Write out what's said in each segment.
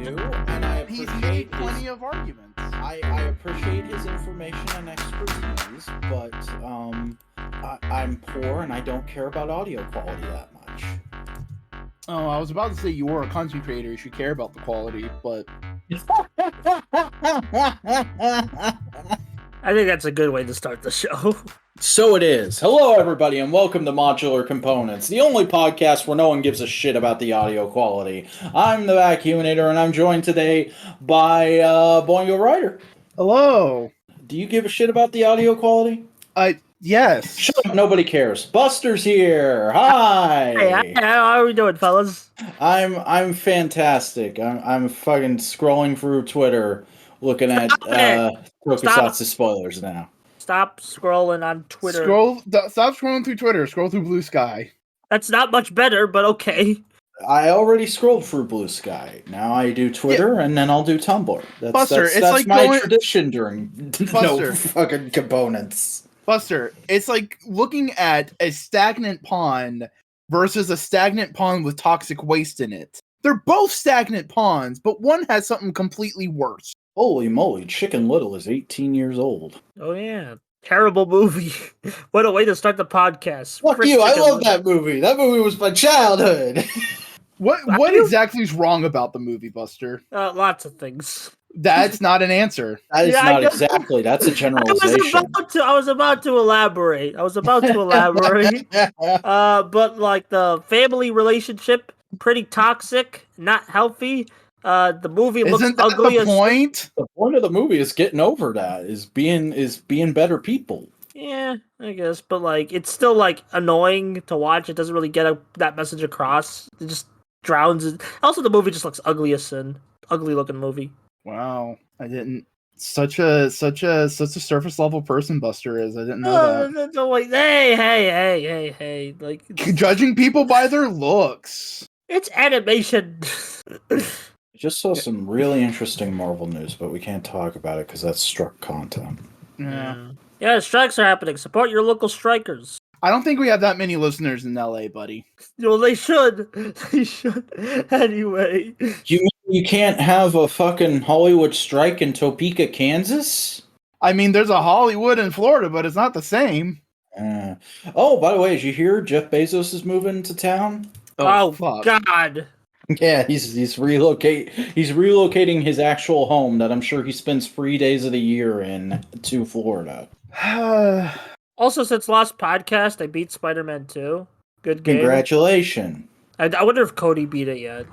do, and I He's appreciate made plenty of arguments. I appreciate his information and expertise, but I'm poor and I don't care about audio quality that much. Oh, I was about to say you were a content creator. You should care about the quality, but I think that's a good way to start the show. So it is. Hello, everybody, and welcome to Modular Components, the only podcast where no one gives a shit about the audio quality. I'm the Vacuuminator, and I'm joined today by Boingo Ryder. hello. Do you give a shit about the audio quality? Yes. Shut up, nobody cares. Buster's here. Hi. Hey, how are we doing, fellas? I'm fantastic. I'm fucking scrolling through Twitter, looking at Tokusatsu spoilers now. Stop scrolling on Twitter. Stop scrolling through Twitter. Scroll through Bluesky. That's not much better, but okay. I already scrolled through Bluesky. Now I do Twitter, and then I'll do Tumblr. That's like my tradition during no fucking components. Buster, it's like looking at a stagnant pond versus a stagnant pond with toxic waste in it. They're both stagnant ponds, but one has something completely worse. Holy moly, Chicken Little is 18 years old. Oh yeah. Terrible movie. What a way to start the podcast. Fuck you, I love that movie. That movie was my childhood. What exactly is wrong about the movie, Buster? Lots of things. That's not an answer. That is not exactly. That's a generalization. I was about to elaborate. But like the family relationship, pretty toxic, not healthy. The movie looks ugly. The point? The point of the movie is getting over that. Is being better people. Yeah, I guess, but like it's still like annoying to watch. It doesn't really get that message across. It just drowns it. Also, the movie just looks ugly as sin. Ugly looking movie. Wow, I didn't. Such a surface level person Buster is. I didn't know that. No, like, hey, like judging people by their looks. It's animation. Just saw some really interesting Marvel news, but we can't talk about it because that's struck content. Yeah, strikes are happening. Support your local strikers. I don't think we have that many listeners in LA, buddy. Well, they should. They should. Anyway. You can't have a fucking Hollywood strike in Topeka, Kansas? I mean, there's a Hollywood in Florida, but it's not the same. Oh, by the way, did you hear Jeff Bezos is moving to town? Oh fuck. God. Yeah, he's relocating his actual home that I'm sure he spends 3 days of the year in to Florida. Also, since last podcast, I beat Spider-Man 2. Good game. Congratulations. I wonder if Cody beat it yet.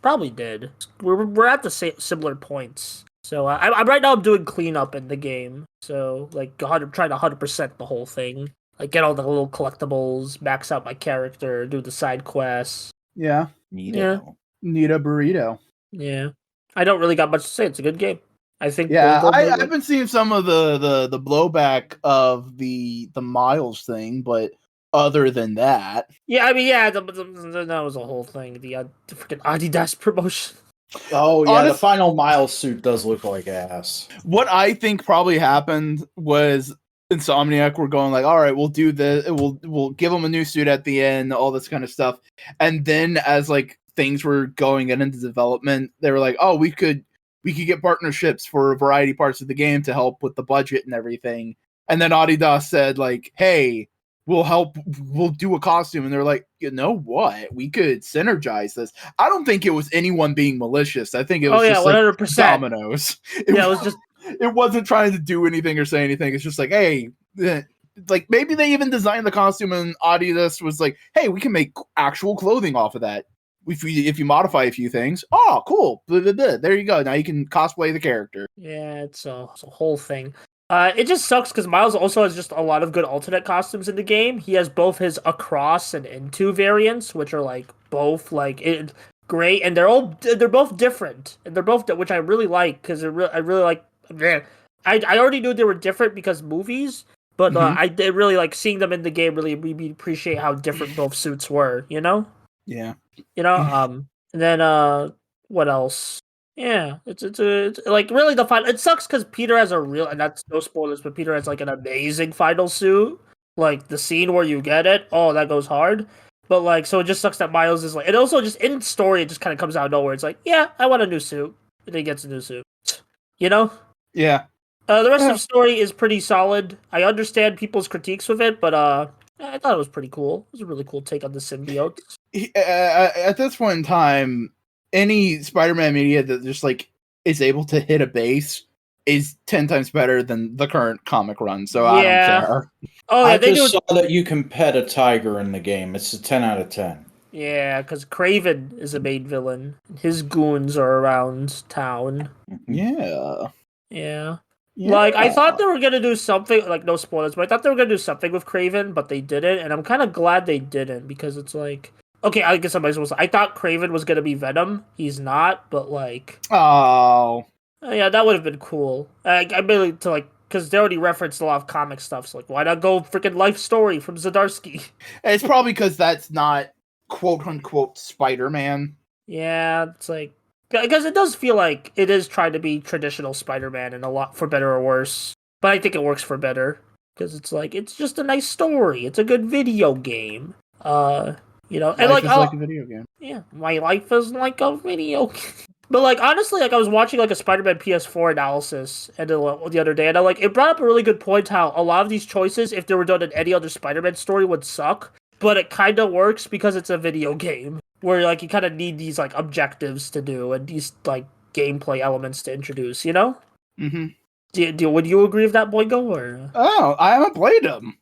Probably did. We're at the similar points. So I'm right now. I'm doing cleanup in the game. So like trying to 100% the whole thing. Like get all the little collectibles, max out my character, do the side quests. Yeah. Need a burrito. Yeah. I don't really got much to say. It's a good game. I think. Yeah, I've been seeing some of the blowback of the Miles thing, but other than that, yeah, I mean, yeah, that was a whole thing. The freaking Adidas promotion. Oh yeah, the final Miles suit does look like ass. What I think probably happened was Insomniac were going like, all right, we'll do this. We'll give them a new suit at the end, all this kind of stuff, and then as like things were going into development, they were like, oh, we could get partnerships for a variety of parts of the game to help with the budget and everything. And then Adidas said like, hey, we'll do a costume. And they're like, you know what? We could synergize this. I don't think it was anyone being malicious. I think it was just 100%. Like dominoes. It wasn't trying to do anything or say anything. It's just like, hey, like maybe they even designed the costume and Adidas was like, hey, we can make actual clothing off of that. If you modify a few things, oh, cool. Blah, blah, blah. There you go. Now you can cosplay the character. Yeah, it's a whole thing. It just sucks because Miles also has just a lot of good alternate costumes in the game. He has both his Across and Into variants, which are like both like great, and they're both different, and they're both which I really like because I really like. Man, I already knew they were different because movies, but I did really like seeing them in the game. Really, we appreciate how different both suits were. You know. Yeah. And then what else? Yeah, it's like really the final. It sucks because Peter has and that's no spoilers, but Peter has like an amazing final suit. Like the scene where you get it, oh, that goes hard. But like, so it just sucks that Miles is like, and also just in story, it just kind of comes out of nowhere. It's like, yeah, I want a new suit, and he gets a new suit. You know? Yeah. The rest Yeah. of the story is pretty solid. I understand people's critiques with it, but I thought it was pretty cool. It was a really cool take on the symbiote. At this point in time, any Spider-Man media that just like is able to hit a base is 10 times better than the current comic run. So I don't care. Oh yeah, I they just do. saw that you can pet a tiger in the game. It's a 10 out of 10. Yeah, because Kraven is a main villain. His goons are around town. Yeah. Yeah. Yeah. Like, I thought they were gonna do something, like, no spoilers, but I thought they were gonna do something with Kraven, but they didn't, and I'm kind of glad they didn't, because it's like, okay, I guess somebody's supposed to, I thought Kraven was gonna be Venom. He's not, but, like, Oh. yeah, that would have been cool. I really, to, like, because they already referenced a lot of comic stuff, so, like, why not go freaking life story from Zdarsky? It's probably because that's not quote-unquote Spider-Man. Yeah, it's like, because it does feel like it is trying to be traditional Spider-Man and a lot for better or worse. But I think it works for better because it's like it's just a nice story. It's a good video game. You know, and Life like, is like a video game. yeah, my life is like a video game. But like honestly, like I was watching like a Spider-Man PS4 analysis and the other day, and I like it brought up a really good point how a lot of these choices, if they were done in any other Spider-Man story, would suck. But it kind of works because it's a video game where like you kind of need these like objectives to do and these like gameplay elements to introduce. You know? Mm-hmm. Would you agree with that, Boingo? Or Oh, I haven't played them.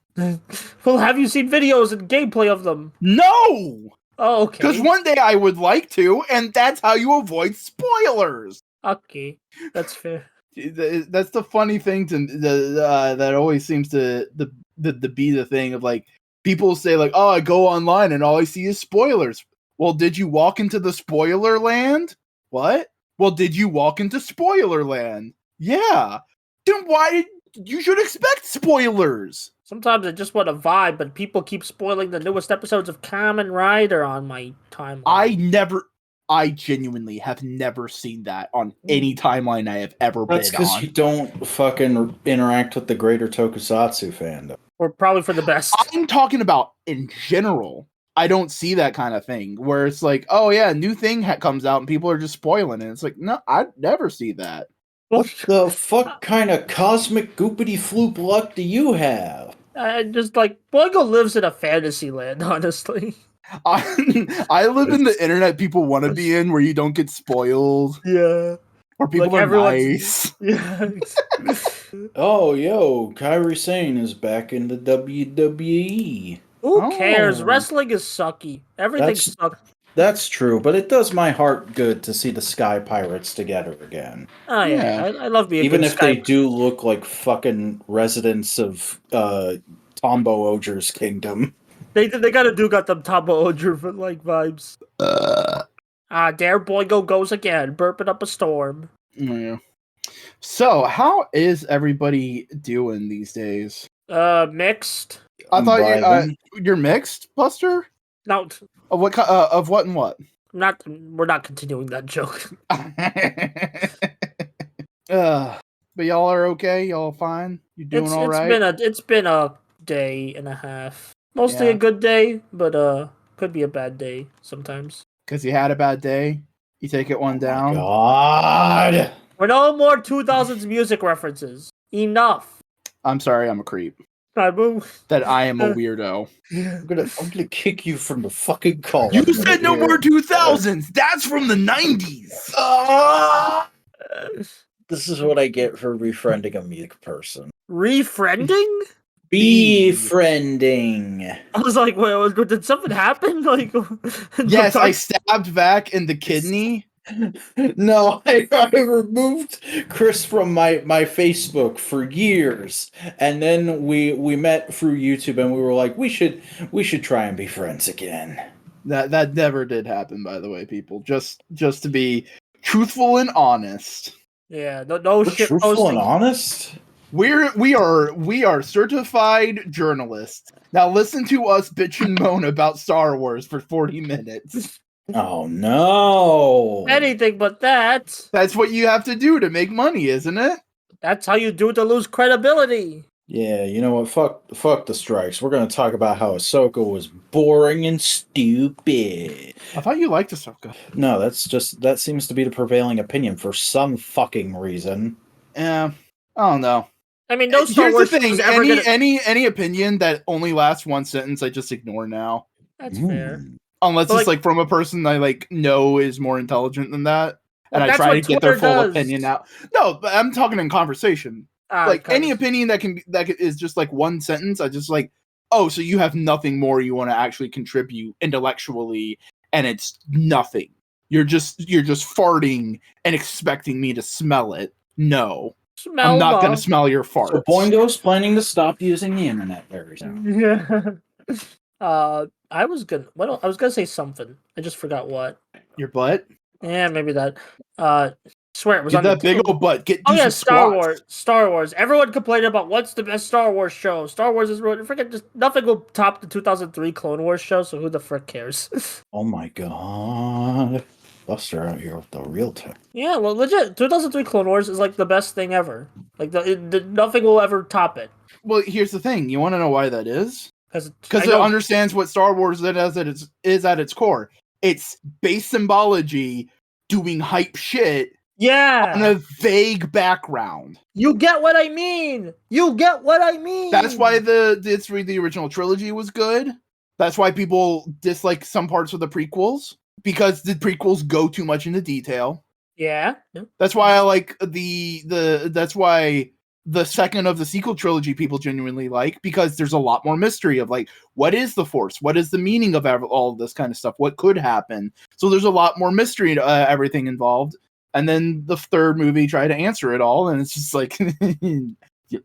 well, have you seen videos and gameplay of them? No! Oh, okay. Because one day I would like to, and that's how you avoid spoilers. Okay, that's fair. That's the funny thing that always seems to be the thing of like people say like, oh, I go online and all I see is spoilers. Well, did you walk into the spoiler land? What? Well, did you walk into spoiler land? Yeah. Then why did you should expect spoilers? Sometimes I just want to vibe, but people keep spoiling the newest episodes of Kamen Rider on my timeline. I genuinely have never seen that on any timeline I have ever That's been on. because you don't fucking interact with the greater Tokusatsu fandom. Or probably for the best. I'm talking about in general. I don't see that kind of thing where it's like, oh yeah, a new thing comes out and people are just spoiling it. It's like, no, I never see that. What the fuck kind of cosmic goopity floop luck do you have? Just like Boingo lives in a fantasy land, honestly. I live in the internet people want to be in where you don't get spoiled. Yeah. Where people Like are nice. Yeah. Oh, yo, Kairi Sane is back in the WWE. Who cares? Oh. Wrestling is sucky. Everything sucks. That's true, but it does my heart good to see the Sky Pirates together again. Oh yeah, I love being even good if they do look like fucking residents of Tombo Oger's kingdom. They got them Tombo Oger like vibes. There Boingo goes again, burping up a storm. Yeah. So, how is everybody doing these days? Mixed. I thought you're mixed, Buster. No, Of what? Of what and what? we're not continuing that joke. But y'all are okay. Y'all fine. You doing all right? It's been a day and a half. Mostly a good day, but could be a bad day sometimes. Because you had a bad day. You take it one down. God. We're no more 2000s music references. Enough. I'm sorry. I'm a creep. That I am a weirdo. I'm gonna kick you from the fucking call. You said no more 2000s. That's from the 90s. This is what I get for befriending a music person. Refriending? Befriending. I was like, wait, did something happen? Like, yes, I stabbed back in the kidney. No, I removed Chris from my Facebook for years, and then we met through YouTube, and we were like, we should try and be friends again. That never did happen, by the way, people. Just to be truthful and honest. Yeah, no shit. Truthful and honest. We are certified journalists. Now listen to us bitch and moan about Star Wars for 40 minutes. Oh no! Anything but that. That's what you have to do to make money, isn't it? That's how you do it to lose credibility. Yeah, you know what? Fuck the strikes. We're gonna talk about how Ahsoka was boring and stupid. I thought you liked Ahsoka. No, that seems to be the prevailing opinion for some fucking reason. Yeah, I don't know. I mean, no Star Here's Wars the thing: show's ever gonna. any opinion that only lasts one sentence, I just ignore now. That's fair. Unless But, it's like from a person I like know is more intelligent than that, and I that's try what to get their Twitter full does. opinion out. No, but I'm talking in conversation. Like any opinion that is just like one sentence, I just like, oh, so you have nothing more you want to actually contribute intellectually, and it's nothing. You're just farting and expecting me to smell it. No, I'm not gonna smell your farts. So Boingo's planning to stop using the internet very soon. Yeah. I was gonna say something. I just forgot what. Your butt? Yeah, maybe that. Swear it was Get on that big old butt. Oh yeah, Star Wars. Everyone complained about what's the best Star Wars show. Star Wars is ruined. Freaking just nothing will top the 2003 Clone Wars show. So who the frick cares? Oh my god, Buster out here with the real tech. Yeah, well, legit. 2003 Clone Wars is like the best thing ever. Like nothing will ever top it. Well, here's the thing. You want to know why that is? Because it know. understands what Star Wars is at its core. It's base symbology doing hype shit. Yeah. On a vague background. You get what I mean. That's why the original trilogy was good. That's why people dislike some parts of the prequels, because the prequels go too much into detail. Yeah. That's why I like that's why the second of the sequel trilogy people genuinely like, because there's a lot more mystery of like, what is the Force? What is the meaning of all of this kind of stuff? What could happen? So there's a lot more mystery to everything involved. And then the third movie tried to answer it all, and it's just like, you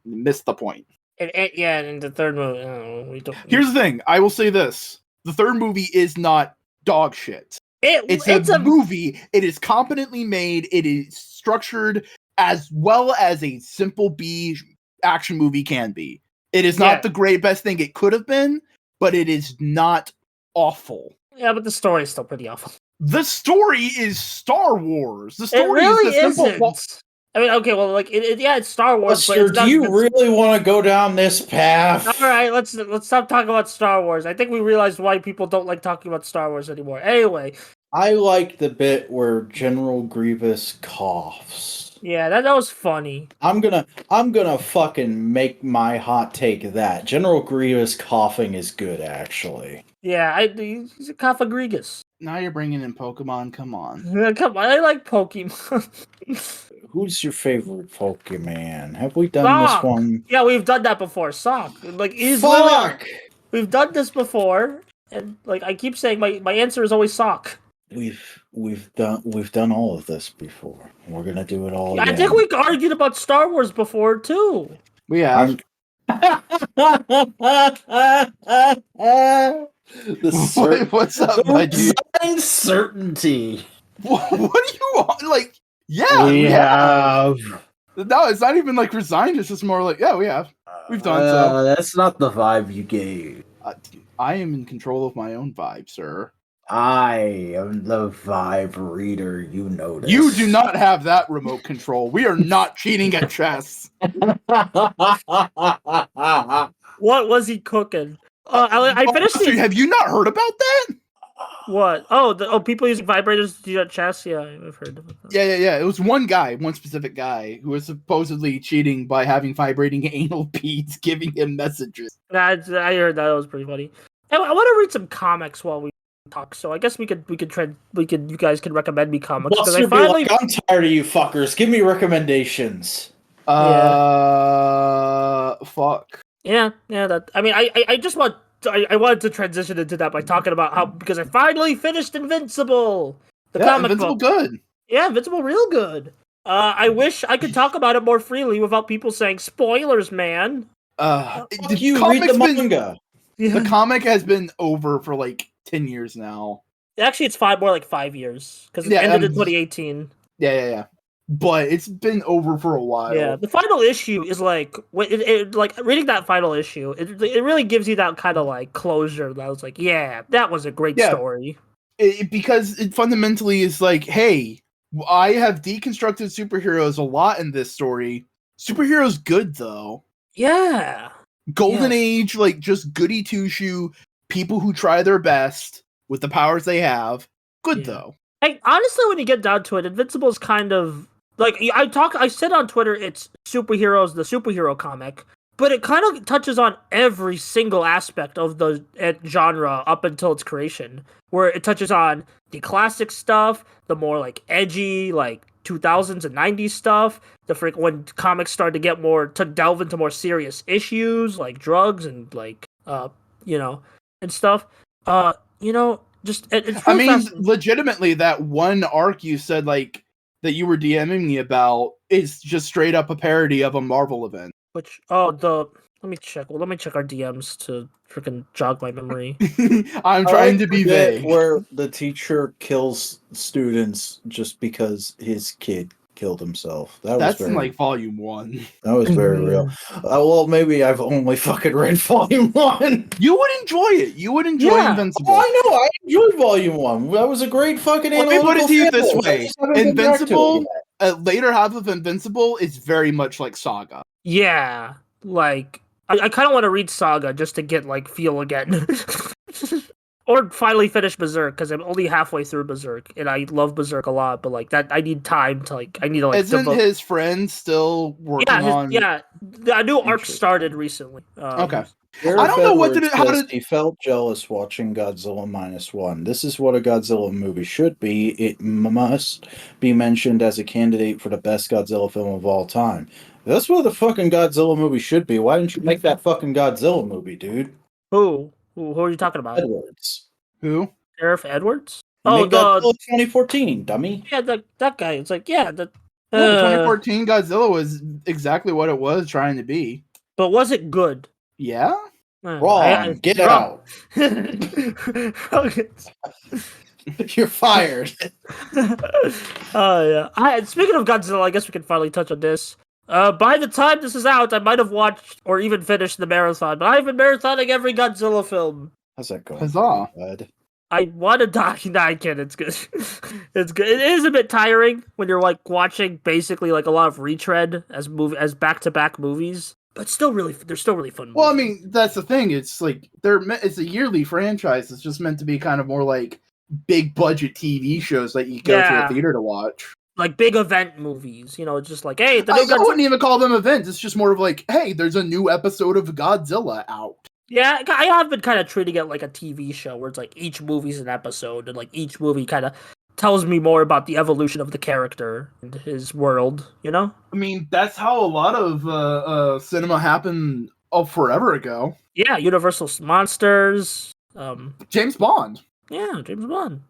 missed the point. And the third movie, Here's the thing. I will say this. The third movie is not dog shit. It's a movie. It is competently made. It is structured as well as a simple B action movie can be. It is not the best thing it could have been, but it is not awful. Yeah, but the story is still pretty awful. The story is Star Wars. The story really is the simple. I mean, okay, well, like, it's Star Wars. Buster, do you really want to go down this path? All right, let's stop talking about Star Wars. I think we realized why people don't like talking about Star Wars anymore. Anyway, I like the bit where General Grievous coughs. Yeah, that was funny. I'm gonna fucking make my hot take that General Grievous coughing is good, actually. Yeah, he's a Cough-a-Grievous. Now you're bringing in Pokemon. Come on. Come on, I like Pokemon. Who's your favorite Pokemon? Have we done this one? Yeah, we've done that before. Sock. Like, Fuck! We've done this before, and like I keep saying, my answer is always Sock. We've done all of this before. We're gonna do it all again. I think we argued about Star Wars before too. We have. What's up, my dude? Certainty. What do you want? Like, yeah, we have. No, it's not even like resigned. It's just more like, yeah, we have. We've done so. That's not the vibe you gave. I am in control of my own vibe, sir. I am the vibe reader, you notice. You do not have that remote control. We are not cheating at chess. What was he cooking? I finished it. Have you not heard about that? What? Oh, people using vibrators to do that chess? Yeah, I've heard about that. Yeah. It was one specific guy, who was supposedly cheating by having vibrating anal beads giving him messages. I heard that. It was pretty funny. I want to read some comics while we talk, so I guess you guys can recommend me comics. Well, I'm tired of you fuckers. Give me recommendations. Fuck. Yeah. That. I mean, I wanted to transition into that by talking about how, because I finally finished Invincible, the comic Invincible book. Good. Yeah, Invincible real good. I wish I could talk about it more freely without people saying spoilers, man. Did you read the manga? The comic has been over for like 10 years now. Actually, it's more like 5 years, because it ended in 2018. Yeah. But it's been over for a while. Yeah, the final issue is like, like reading that final issue, it really gives you that kind of like closure. That was like, yeah, that was a great story. Because it fundamentally is like, hey, I have deconstructed superheroes a lot in this story. Superheroes good though. Yeah. Golden Yes. Age, like just goody two shoe people who try their best with the powers they have. Good Yeah. though. Hey, honestly, when you get down to it, Invincible is kind of like I said on Twitter, it's superheroes, the superhero comic, but it kind of touches on every single aspect of the genre up until its creation, where it touches on the classic stuff, the more like edgy, like 2000s and 90s stuff, when comics started to get more to delve into more serious issues like drugs and like you know and stuff. Just it's I real mean, fascinating. legitimately, that one arc you said like that you were DMing me about is just straight up a parody of a Marvel event. Which let me check. Well, let me check our DMs to freaking jog my memory. I'm I trying like to be the bit vague. where the teacher kills students just because his kid killed himself. That's in like volume 1. That was very real. Well, maybe I've only fucking read volume 1. You would enjoy it. You would enjoy Yeah. Invincible. Oh, I know. I enjoyed volume 1. That was a great fucking Let me put it to you this analytical way: fanfic. I just haven't been back to it Invincible, yet. later half of Invincible is very much like Saga. Yeah, like I kind of want to read Saga just to get like feel again, or finally finish Berserk because I'm only halfway through Berserk and I love Berserk a lot. But like that, I need time to like. I need to like. Isn't his friend still working on? The new arc started recently. Okay. Sheriff I don't know what Edwards how says to. he felt jealous watching Godzilla -1. This is what a Godzilla movie should be. It must be mentioned as a candidate for the best Godzilla film of all time. That's what the fucking Godzilla movie should be. Why didn't you make that fucking Godzilla movie, dude? Who are you talking about? Edwards. Who? Sheriff Edwards? You Oh, made Godzilla 2014, dummy. yeah, that guy. It's like yeah, the No, the 2014 Godzilla was exactly what it was trying to be. but was it good? Yeah. Wrong. Get wrong. out. You're fired. Oh yeah. Speaking of Godzilla, I guess we can finally touch on this. By the time this is out, I might have watched or even finished the marathon, but I've been marathoning every Godzilla film. How's that going? Huzzah. Bud? I want to die. Nah, kid, it's good. It's good. It is a bit tiring when you're like watching basically like a lot of retread as back-to-back movies, but they're still really fun. Well, I movies. mean, that's the thing. It's like it's a yearly franchise. It's just meant to be kind of more like big budget TV shows that you go to a theater to watch. Like big event movies, it's just like, hey, I wouldn't even call them events. It's just more of like, hey, there's a new episode of Godzilla out. Yeah, I have been kind of treating it like a TV show where it's like each movie's an episode and like each movie kind of tells me more about the evolution of the character and his world, I mean, that's how a lot of cinema happened forever ago. Yeah, Universal Monsters. James Bond. Yeah, James Bond.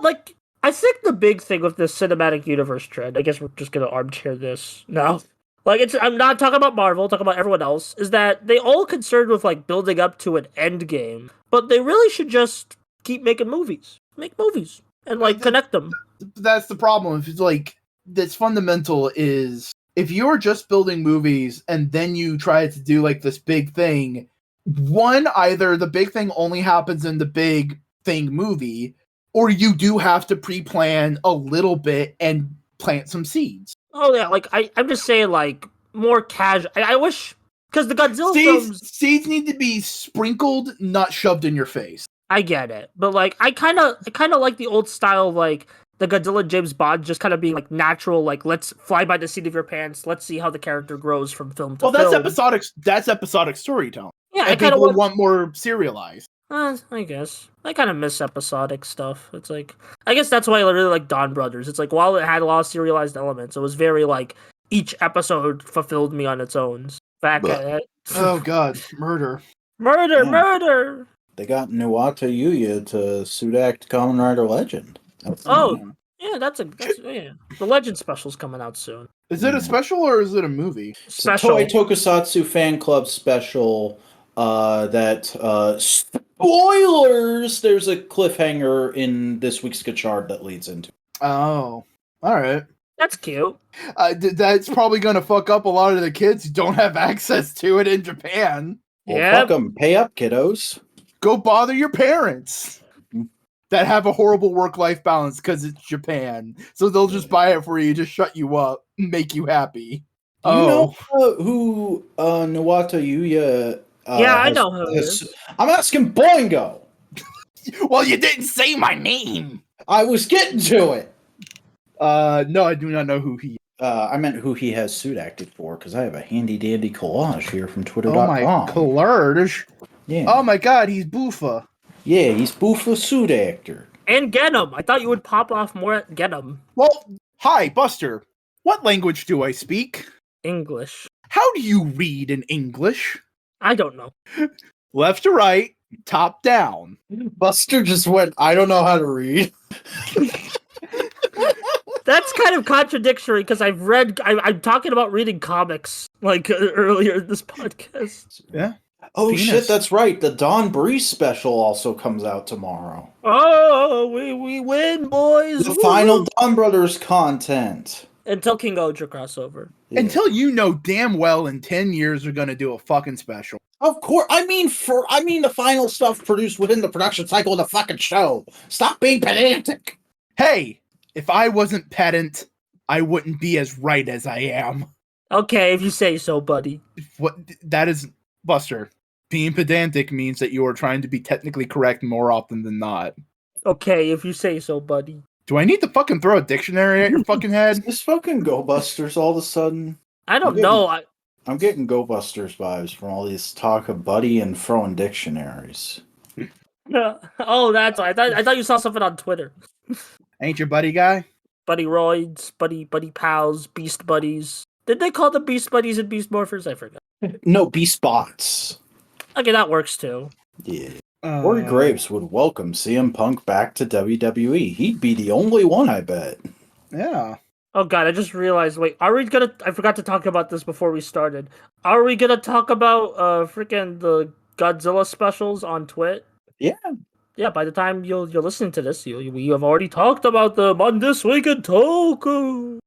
Like, I think the big thing with this cinematic universe trend, I guess we're just going to armchair this now. Like, I'm not talking about Marvel, talking about everyone else, is that they all concerned with, like, building up to an end game, but they really should just keep making movies. Make movies. And, like, connect them. That's the problem. If it's, like, that's fundamental is, if you're just building movies and then you try to do, like, this big thing, one, either the big thing only happens in the big thing movie, or you do have to pre-plan a little bit and plant some seeds. Oh yeah, like I'm just saying, like more casual. I wish because the Godzilla films seeds need to be sprinkled, not shoved in your face. I get it, but like I kind of like the old style, like the Godzilla James Bond, just kind of being like natural. Like let's fly by the seat of your pants. Let's see how the character grows from film to film. Well, that's episodic storytelling. Yeah, I kind of want more serialized. I guess I kind of miss episodic stuff. It's like I guess that's why I really like Dawn Brothers. It's like while it had a lot of serialized elements, it was very like each episode fulfilled me on its own. Oh god, murder. Murder! They got Nuata Yuya to suit act Kamen Rider Legend. Yeah, that's the Legend special's coming out soon. Is it a special or is it a movie? Special. It's a Toei Tokusatsu fan club special. That spoilers. There's a cliffhanger in this week's Gachard that leads into. Oh, all right. That's cute. That's probably going to fuck up a lot of the kids who don't have access to it in Japan. Well, fuck them. Pay up, kiddos. Go bother your parents that have a horrible work-life balance because it's Japan. So they'll just buy it for you, just shut you up, make you happy. Do you know who Nawata Yuya? Yeah, I know who it is. I'm asking Boingo. Well, you didn't say my name. I was getting to it. No, I do not know who he. I meant who he has suit acted for, because I have a handy dandy collage here from Twitter.com. Oh my collage. Yeah. Oh my god, he's Boofa. Yeah, he's Boofa suit actor. And get him. I thought you would pop off more at get him. Well, hi, Buster. What language do I speak? English. How do you read in English? I don't know. Left to right, top down. Buster just went, I don't know how to read. That's kind of contradictory because I'm talking about reading comics like earlier in this podcast. Yeah. Oh Penis. shit, that's right. The Don Breeze special also comes out tomorrow. Oh, we win, boys. The final Don Brothers content. Until King Oja crossover. Yeah. Until you know damn well in 10 years they're gonna do a fucking special. Of course, I mean the final stuff produced within the production cycle of the fucking show. Stop being pedantic. Hey, if I wasn't pedant, I wouldn't be as right as I am. Okay, if you say so, buddy. What that is, Buster. Being pedantic means that you are trying to be technically correct more often than not. Okay, if you say so, buddy. Do I need to fucking throw a dictionary at your fucking head? This fucking Go Busters all of a sudden. I don't know. I'm getting Go Busters vibes from all this talk of Buddy and throwing dictionaries. Oh, that's why. I thought you saw something on Twitter. Ain't your buddy guy? Buddy Roids, buddy pals, beast buddies. Did they call them beast buddies and beast morphers? I forgot. No, Beast Bots. Okay, that works too. Yeah. Corey Graves would welcome CM Punk back to WWE. He'd be the only one, I bet. Yeah. Oh god, I just realized. Wait, are we gonna? I forgot to talk about this before we started. Are we gonna talk about freaking the Godzilla specials on Twit? Yeah. Yeah. By the time you're listening to this, we have already talked about them on This Week in Toku.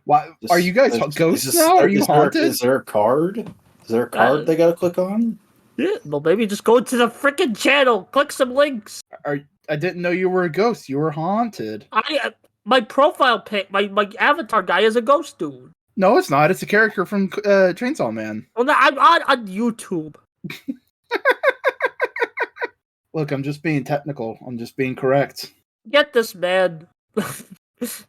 Why are you guys ghosts now? Are you haunted? Is there a card? Is there a card they gotta click on? Yeah. Well, maybe just go to the freaking channel, click some links. I didn't know you were a ghost. You were haunted. My profile pic, my avatar guy is a ghost dude. No, it's not. It's a character from Chainsaw Man. Well, no, I'm on YouTube. Look, I'm just being technical. I'm just being correct. Get this man.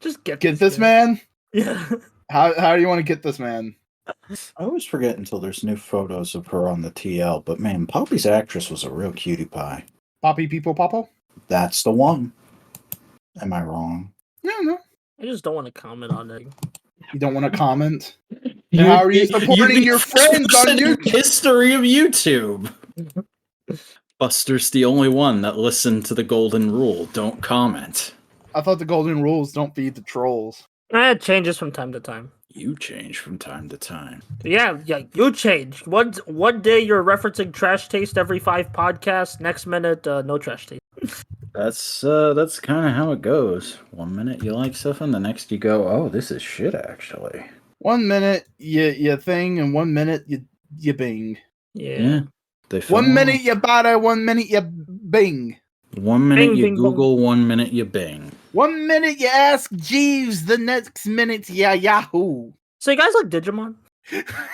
Just get this man. Yeah. How do you want to get this man? I always forget until there's new photos of her on the TL, but man, Poppy's actress was a real cutie pie. Poppy People Popo? That's the one. Am I wrong? Yeah, no. I just don't want to comment on it. You don't want to comment? How are you supporting your friends on YouTube? History of YouTube. Buster's the only one that listened to the golden rule. Don't comment. I thought the golden rules don't feed the trolls. It changes from time to time. You change from time to time. Yeah, you change. One day you're referencing Trash Taste every 5 podcasts. Next minute, no Trash Taste. That's kind of how it goes. 1 minute you like something, the next you go, oh, this is shit, actually. 1 minute you thing, and 1 minute you bing. Yeah. 1 minute you bada, 1 minute you bing. 1 minute Bing, you bing, Google, 1 minute you Bing. 1 minute you ask Jeeves, the next minute you Yahoo. So you guys like Digimon?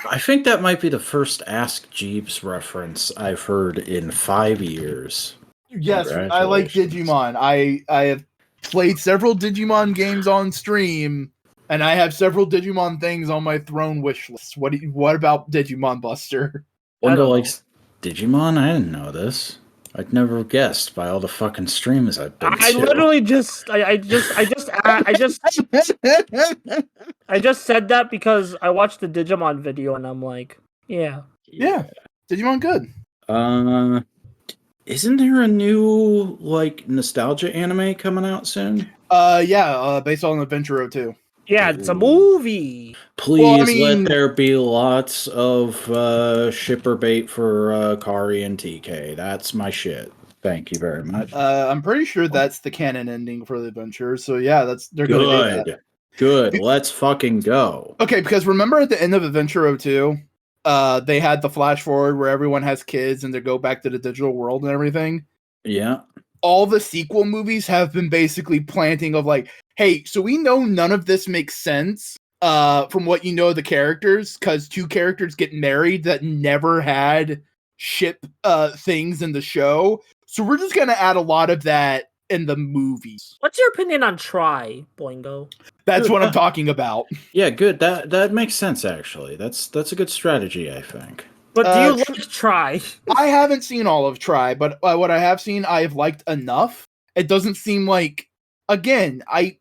I think that might be the first Ask Jeeves reference I've heard in 5 years. Yes, I like Digimon. I have played several Digimon games on stream, and I have several Digimon things on my throne wish list. What about Digimon, Buster? Wanda likes Digimon? I didn't know this. I'd never guessed by all the fucking streams I've been to. I literally just I just said that because I watched the Digimon video and I'm like, yeah. Yeah. Digimon good. Isn't there a new nostalgia anime coming out soon? Based on Adventure 02. Yeah, it's a movie. Please let there be lots of shipper bait for Kari and TK. That's my shit. Thank you very much. I'm pretty sure that's the canon ending for the adventure. So yeah, they're good. Gonna do that. Good. Let's fucking go. Okay, because remember at the end of Adventure 02, they had the flash forward where everyone has kids and they go back to the digital world and everything. Yeah. All the sequel movies have been basically planting of like, hey, so we know none of this makes sense, from what you know of the characters, because 2 characters get married that never had ship things in the show. So we're just gonna add a lot of that in the movies. What's your opinion on Try, Boingo? That's what I'm talking about. Yeah, good. That makes sense actually. That's a good strategy, I think. But do you like Try? I haven't seen all of Try, but what I have seen, I have liked enough. It doesn't seem like, again, I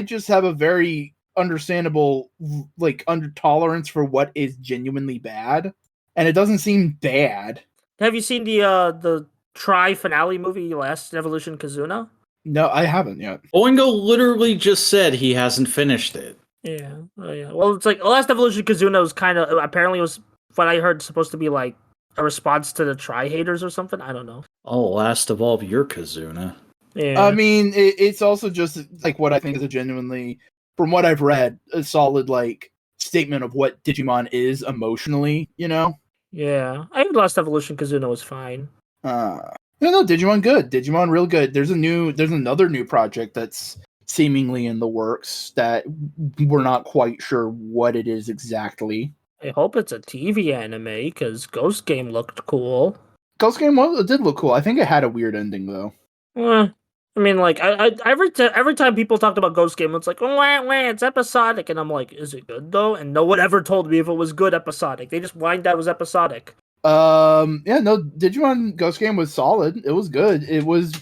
just have a very understandable under tolerance for what is genuinely bad, and it doesn't seem bad. Have you seen the Try finale movie, Last Evolution Kazuna? No, I haven't yet. Oingo literally just said he hasn't finished it. Yeah. Oh, yeah. Well, it's like Last Evolution Kazuna was kind of apparently was what I heard supposed to be like a response to the Try haters or something. I don't know. Oh, last evolve your Kazuna. Yeah. I mean, it's also just like what I think is a genuinely, from what I've read, a solid like statement of what Digimon is emotionally. You know. Yeah. I think Last Evolution Kazuna was fine. No, Digimon good. Digimon real good. There's another new project that's seemingly in the works that we're not quite sure what it is exactly. I hope it's a TV anime because Ghost Game looked cool. Ghost Game did look cool. I think it had a weird ending though. I mean, like, I every time people talked about Ghost Game, it's like, wah, wah, it's episodic, and I'm like, is it good though? And no one ever told me if it was good episodic. They just whined that it was episodic. Yeah, no, Digimon Ghost Game was solid. It was good. It was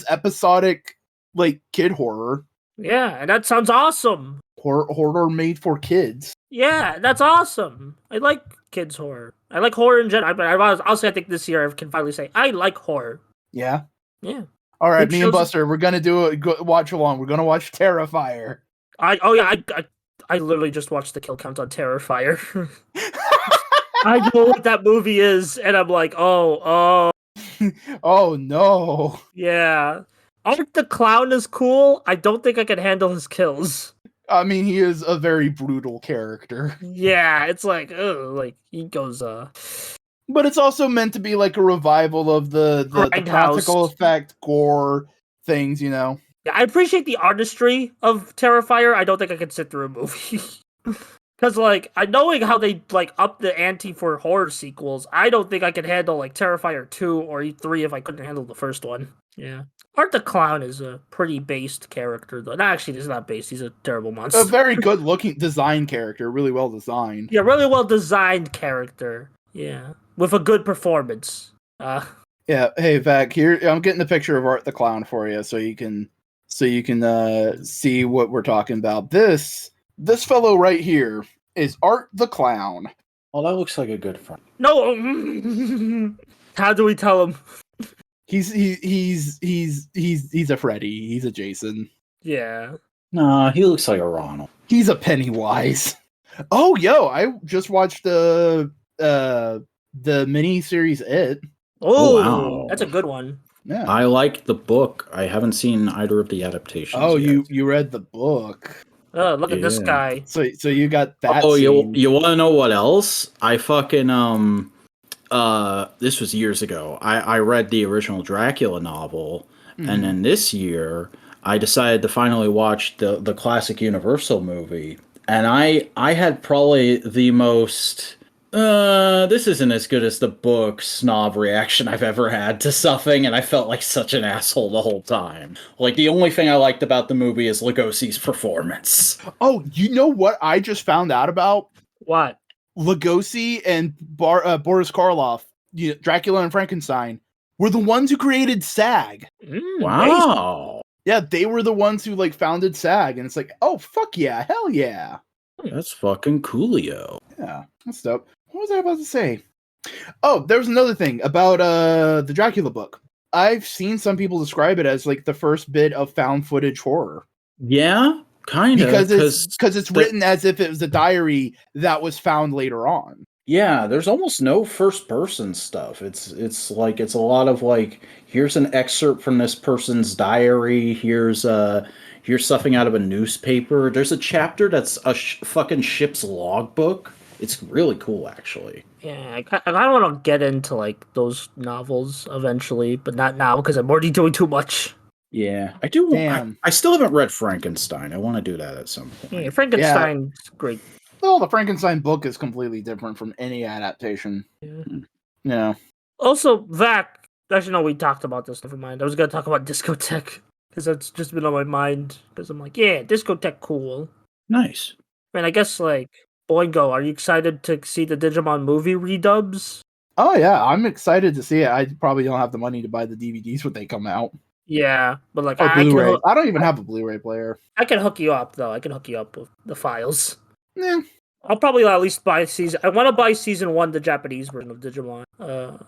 episodic, like kid horror. Yeah, and that sounds awesome. Horror made for kids. Yeah, that's awesome. I like kids horror. I like horror in general. But honestly, I think this year I can finally say I like horror. Yeah. Yeah. All right, Good me and Buster, we're gonna do a watch along. We're gonna watch Terrifier. I literally just watched the kill count on Terrifier. I know what that movie is, and I'm like, oh no. yeah. Art the Clown is cool. I don't think I can handle his kills. I mean, he is a very brutal character. Yeah, it's like, like he goes, But it's also meant to be like a revival of the practical effect gore things, you know. Yeah, I appreciate the artistry of Terrifier. I don't think I could sit through a movie. Because, like, knowing how they, like, up the ante for horror sequels, I don't think I could handle, like, Terrifier 2 or 3 if I couldn't handle the first one. Yeah. Art the Clown is a pretty based character, though. No, actually, he's not based. He's a terrible monster. A very good-looking design character. Really well designed. Yeah, really well-designed character. Yeah. With a good performance. Yeah, hey, Vac, here, I'm getting a picture of Art the Clown for you so you can see what we're talking about. This fellow right here is Art the Clown. Oh, that looks like a good friend. No! How do we tell him? He's a Freddy. He's a Jason. Yeah. Nah, he looks like a Ronald. He's a Pennywise. Oh, yo, I just watched the mini series It. Oh, wow. That's a good one. Yeah. I like the book. I haven't seen either of the adaptations. Oh, yet. you read the book. Oh, look at this guy. So you got that. Oh, scene. you want to know what else? I fucking this was years ago. I read the original Dracula novel, and then this year I decided to finally watch the classic Universal movie, and I had probably the most this isn't as good as the book snob reaction I've ever had to something, and I felt like such an asshole the whole time. Like, the only thing I liked about the movie is Lugosi's performance. Oh, you know what I just found out about? What? Lugosi and Boris Karloff, Dracula and Frankenstein, were the ones who created SAG. Wow. Yeah, they were the ones who like founded SAG, and it's like, oh, fuck yeah, hell yeah. That's fucking coolio. Yeah, that's dope. What was I about to say? Oh, there was another thing about the Dracula book. I've seen some people describe it as like the first bit of found footage horror. Yeah, kind of. Because it's written as if it was a diary that was found later on. Yeah, there's almost no first person stuff. It's like it's a lot of like, here's an excerpt from this person's diary. Here's something out of a newspaper. There's a chapter that's a fucking ship's logbook. It's really cool, actually. Yeah, I kind of want to get into like those novels eventually, but not now because I'm already doing too much. Yeah, I do. Damn. I still haven't read Frankenstein. I want to do that at some point. Yeah, Frankenstein's great. Well, the Frankenstein book is completely different from any adaptation. Yeah. Yeah. Also, Vac. Actually, no, we talked about this. Never mind. I was gonna talk about discotheque because that's just been on my mind. Because I'm like, yeah, discotheque, cool. Nice. And I guess like, Boingo, are you excited to see the Digimon movie redubs? Oh yeah, I'm excited to see it. I probably don't have the money to buy the DVDs when they come out. Yeah, but like, Or I Blu-ray. can I don't even have a Blu-ray player. I can hook you up though. I can hook you up with the files. Yeah. I'll probably at least buy season. I want to buy season 1, the Japanese version of Digimon,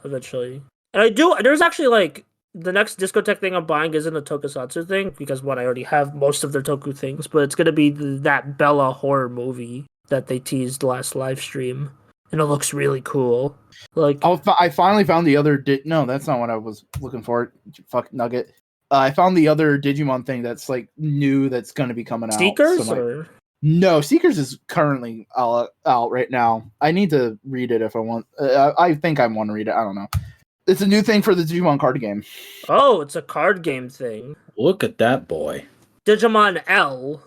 eventually. And I do. There's actually like the next discotheque thing I'm buying isn't a Tokusatsu thing because I already have most of their Toku things, but it's gonna be that Bella horror movie that they teased last live stream, and it looks really cool. Like, I finally found the other. No, that's not what I was looking for. Fuck Nugget. I found the other Digimon thing that's like new that's going to be coming out. Seekers So, or no, Seekers is currently out right now. I need to read it if I want. I think I want to read it. I don't know. It's a new thing for the Digimon card game. oh, it's a card game thing. Look at that boy. Digimon L.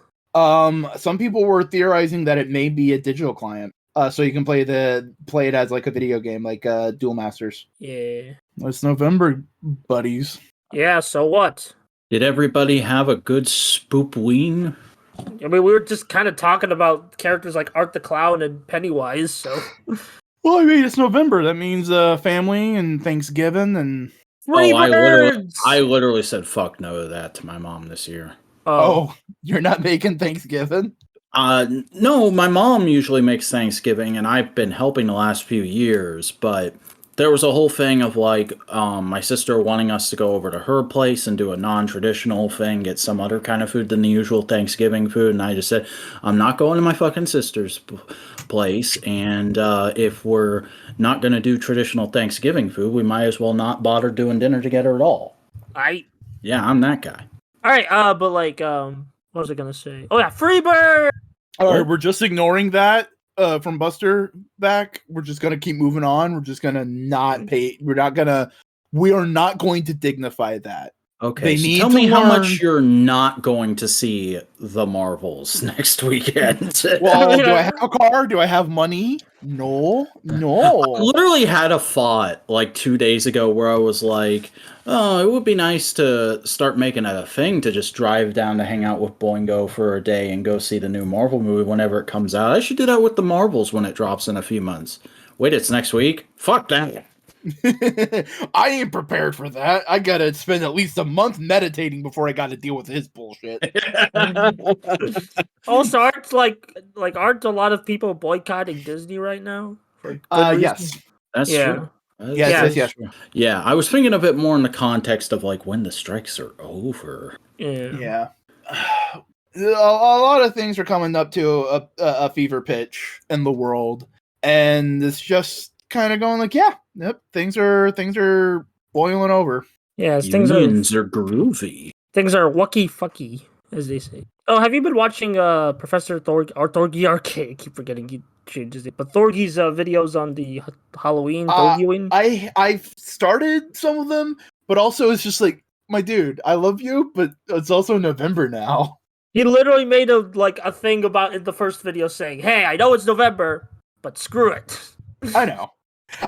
Some people were theorizing that it may be a digital client. So you can play it as like a video game, like Duel Masters. Yeah. It's November, buddies. Yeah. So what? Did everybody have a good spoopween? I mean, we were just kind of talking about characters like Art the Clown and Pennywise, so. Well, I mean, it's November. That means family and Thanksgiving and. Free birds! I literally said fuck no to that to my mom this year. Oh, you're not making Thanksgiving? No, my mom usually makes Thanksgiving, and I've been helping the last few years, but there was a whole thing of like my sister wanting us to go over to her place and do a non-traditional thing, get some other kind of food than the usual Thanksgiving food, and I just said, I'm not going to my fucking sister's place, and if we're not going to do traditional Thanksgiving food, we might as well not bother doing dinner together at all. Yeah, I'm that guy. Alright, but like, what was I gonna say? Oh yeah, free bird! Alright, we're just ignoring that from Buster back. We're just gonna keep moving on. We're just gonna not pay. We are not going to dignify that. Okay, so tell me how much you're not going to see the Marvels next weekend. Well, do I have a car? Do I have money? No. I literally had a thought like 2 days ago where I was like, oh, it would be nice to start making it a thing to just drive down to hang out with Boingo for a day and go see the new Marvel movie whenever it comes out. I should do that with the Marvels when it drops in a few months. Wait, it's next week? Fuck that. I ain't prepared for that. I gotta spend at least a month meditating before I gotta deal with his bullshit. Also, aren't aren't a lot of people boycotting Disney right now? Yes. That's true. Yes. Yeah, I was thinking of it more in the context of like when the strikes are over. Yeah. A lot of things are coming up to a fever pitch in the world, and it's just kind of going like, yep, things are boiling over. Yeah, things are groovy. Things are wucky fucky, as they say. Oh, have you been watching Professor Thorgy Arcade? I keep forgetting he changes it, but Thorgy's videos on the Halloween. I've started some of them, but also it's just like, my dude, I love you, but it's also November now. He literally made a thing about in the first video saying, "Hey, I know it's November, but screw it." I know.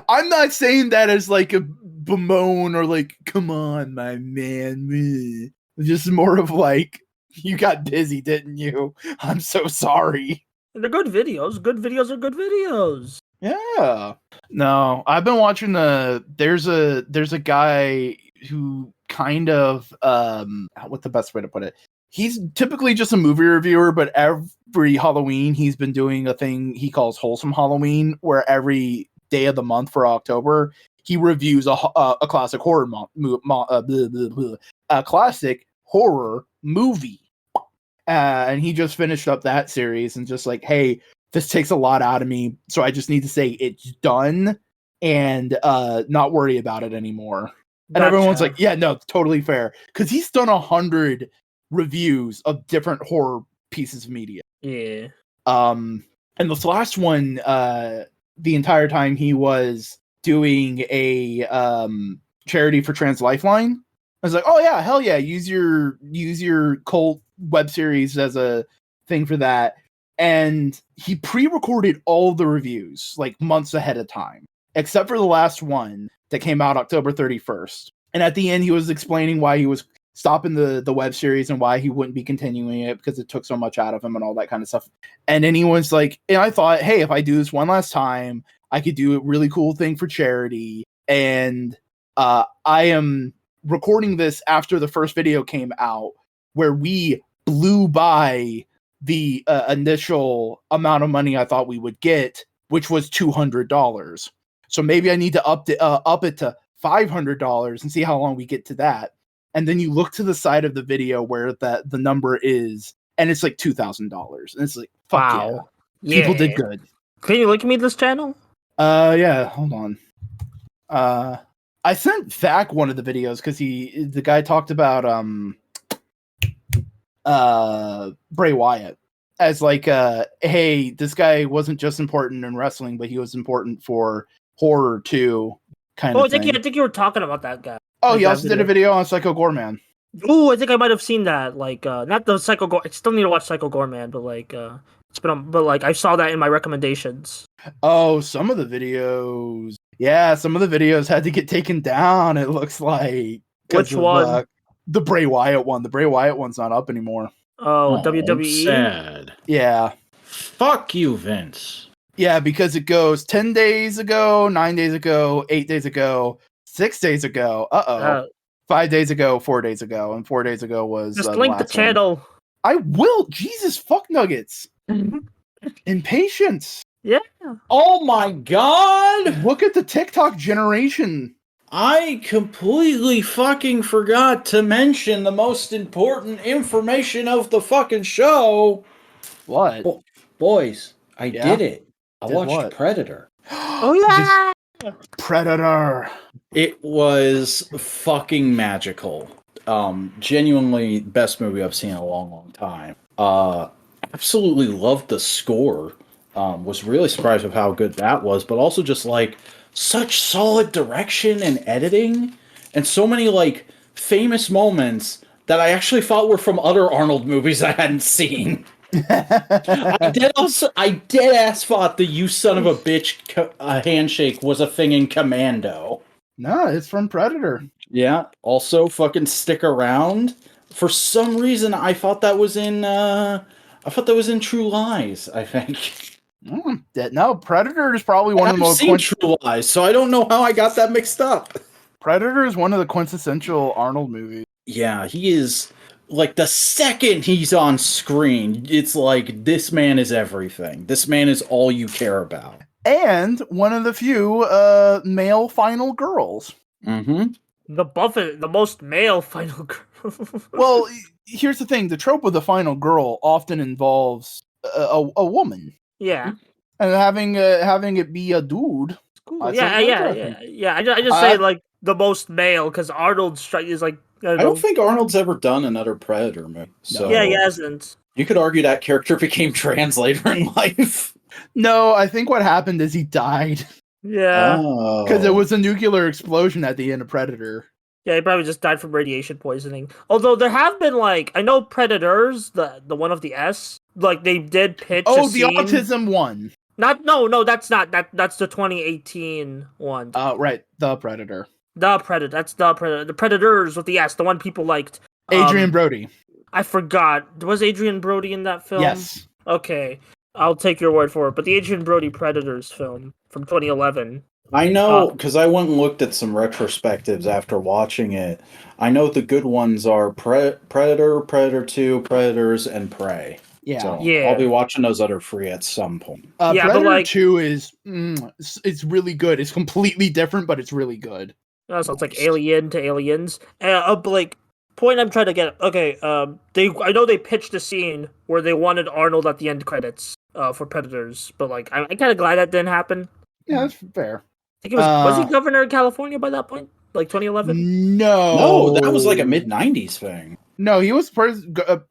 I'm not saying that as like a bemoan or like, come on, my man. Just more of like, you got busy, didn't you? I'm so sorry. They're good videos. Good videos are good videos. Yeah. No, I've been watching there's a guy who kind of what's the best way to put it? He's typically just a movie reviewer, but every Halloween he's been doing a thing he calls Wholesome Halloween, where every day of the month for October he reviews a classic horror a classic horror movie. And he just finished up that series and just like, hey, this takes a lot out of me, so I just need to say it's done and not worry about it anymore. And everyone's like, yeah, no, totally fair, because he's done 100 reviews of different horror pieces of media. Yeah. And this last one, the entire time he was doing a charity for Trans Lifeline, I was like, oh yeah, hell yeah, use your cult web series as a thing for that. And he pre-recorded all the reviews like months ahead of time, except for the last one that came out October 31st. And at the end, he was explaining why he was stopping the web series and why he wouldn't be continuing it because it took so much out of him and all that kind of stuff. And then he was like, and I thought, hey, if I do this one last time, I could do a really cool thing for charity. And I am recording this after the first video came out where we blew by the initial amount of money I thought we would get, which was $200. So maybe I need to up it to $500 and see how long we get to that. And then you look to the side of the video where the number is, and it's like $2,000. And it's like, fuck Wow. yeah. People did good. Can you link me this channel? Yeah, hold on. I sent Zach one of the videos because the guy talked about Bray Wyatt as like hey, this guy wasn't just important in wrestling, but he was important for horror too, kind of thing. I think you were talking about that guy. Oh, he also did a video on Psycho Goreman. Oh, I think I might have seen that. Like, not the Psycho Gore. I still need to watch Psycho Goreman, but like, it's been but like I saw that in my recommendations. Oh, some of the videos. Yeah, some of the videos had to get taken down, it looks like. Which one? The Bray Wyatt one. The Bray Wyatt one's not up anymore. Oh, WWE? Sad. Yeah. Fuck you, Vince. Yeah, because it goes 10 days ago, 9 days ago, 8 days ago, 6 days ago. 5 days ago, 4 days ago, and 4 days ago was just link the channel. One. I will. Jesus fuck nuggets. Impatience. Yeah. Oh my god! Look at the TikTok generation. I completely fucking forgot to mention the most important information of the fucking show. What? Boys, I did it. I watched what? Predator. Oh yeah! Predator. It was fucking magical. Genuinely best movie I've seen in a long, long time. Absolutely loved the score. Was really surprised with how good that was, but also just like such solid direction and editing, and so many like famous moments that I actually thought were from other Arnold movies I hadn't seen. I dead ass thought the "you son of a bitch" handshake was a thing in Commando. No, it's from Predator. Yeah. Also, fucking stick around. For some reason, I thought that was in. True Lies. I think. No, Predator is probably one of the most True Lies, so I don't know how I got that mixed up. Predator is one of the quintessential Arnold movies. Yeah, he is. Like, the second he's on screen, it's like, this man is everything. This man is all you care about. And one of the few male final girls. Mm-hmm. The most male final girl. Well, here's the thing. The trope of the final girl often involves a woman. Yeah. And having it be a dude. Cool. Yeah. I just say, like, the most male, because Arnold is like... I don't think Arnold's ever done another Predator movie. So yeah, he hasn't. You could argue that character became trans later in life. No, I think what happened is he died. Yeah. Because it was a nuclear explosion at the end of Predator. Yeah, he probably just died from radiation poisoning. Although there have been, like, I know Predators, the one of the S, like, they did pitch the autism one. No, that's not. That's the 2018 one. Right, the Predator. The Predator. That's the Predator. The Predators with the S, the one people liked. Adrian Brody. I forgot. Was Adrian Brody in that film? Yes. Okay, I'll take your word for it. But the Adrian Brody Predators film from 2011. I know, because I went and looked at some retrospectives after watching it. I know the good ones are Predator, Predator 2, Predators, and Prey. Yeah. So I'll be watching those other three at some point. Predator 2 is it's really good. It's completely different, but it's really good. So it's like Alien to Aliens. Like, point I'm trying to get. Okay, I know they pitched a scene where they wanted Arnold at the end credits for Predators, but like I'm kind of glad that didn't happen. Yeah, that's fair. I think it was he governor of California by that point, like 2011? No, that was like a mid-90s thing. No, he was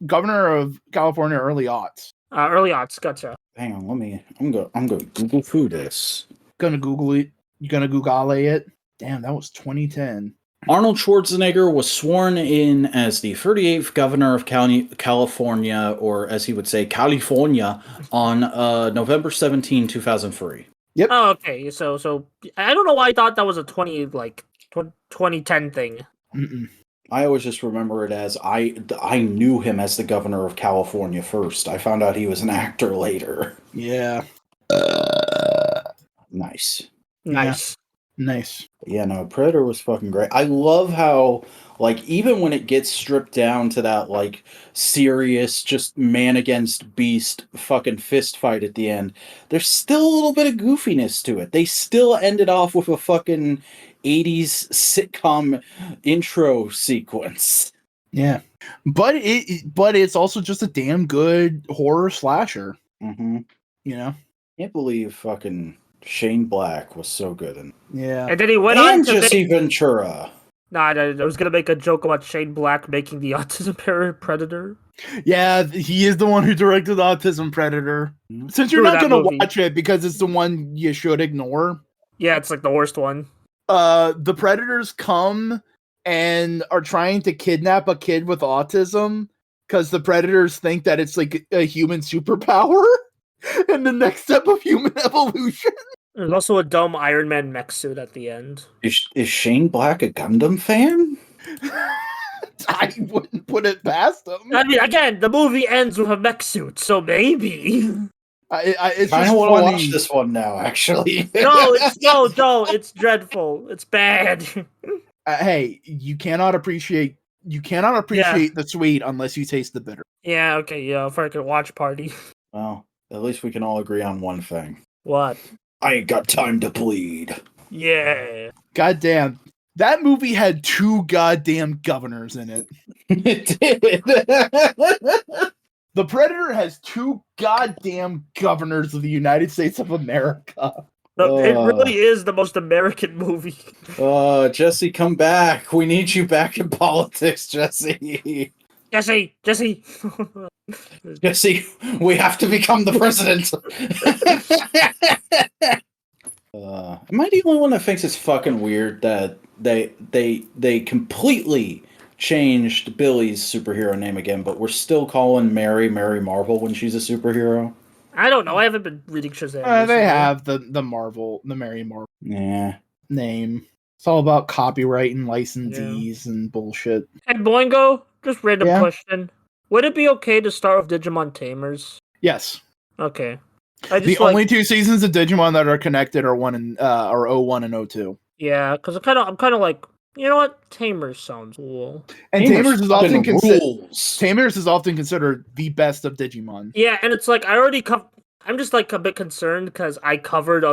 governor of California early aughts. Early aughts, gotcha. Hang on, I'm gonna Google who this. Gonna Google it. You gonna Google it? Damn, that was 2010. Arnold Schwarzenegger was sworn in as the 38th governor of California, or as he would say, California, on November 17, 2003. Yep. Oh, okay. So I don't know why I thought that was a 2010 thing. Mm-mm. I always just remember it as I knew him as the governor of California first. I found out he was an actor later. Yeah. Nice. Nice. Nice. Yeah, no, Predator was fucking great. I love how, like, even when it gets stripped down to that, like, serious, just man against beast fucking fist fight at the end, there's still a little bit of goofiness to it. They still ended off with a fucking 80s sitcom intro sequence. Yeah. But it's also just a damn good horror slasher. Mm-hmm. You know? Can't believe fucking Shane Black was so good. Yeah. And then he went on And to Jesse Ventura. Nah, I was gonna make a joke about Shane Black making the Autism Predator. Yeah, he is the one who directed Autism Predator. Since you're Screw not that going to movie. watch it because it's the one you should ignore, Yeah, it's like the worst one. the Predators come and are trying to kidnap a kid with autism because the Predators think that it's like a human superpower and the next step of human evolution. There's also a dumb Iron Man mech suit at the end. Is Shane Black a Gundam fan? I wouldn't put it past him. I mean, again, the movie ends with a mech suit, so maybe. It's I just want to funny. watch this one now, actually. No, it's dreadful. It's bad. Hey, you cannot appreciate the sweet unless you taste the bitter. Yeah, okay, yeah, for like a watch party. Well, at least we can all agree on one thing. What? I ain't got time to bleed. Yeah. Goddamn. That movie had 2 goddamn governors in it. It did. The Predator has 2 goddamn governors of the United States of America. It really is the most American movie. Jesse, come back. We need you back in politics, Jesse. Jesse. Jesse, we have to become the president. Am I the only one that thinks it's fucking weird that they completely changed Billy's superhero name again, but we're still calling Mary Marvel when she's a superhero? I don't know. I haven't been reading Shazam. They have the Mary Marvel Yeah. name. It's all about copyright and licensees and bullshit. Hey, Boingo, just random Yeah? question. Would it be okay to start with Digimon Tamers? Yes. Okay. The only 2 seasons of Digimon that are connected are 01 and 02. Yeah, because I'm kind of like, you know what? Tamers sounds cool. And Tamers is often rules. Tamers is often considered the best of Digimon. Yeah, and it's like I'm just like a bit concerned because I covered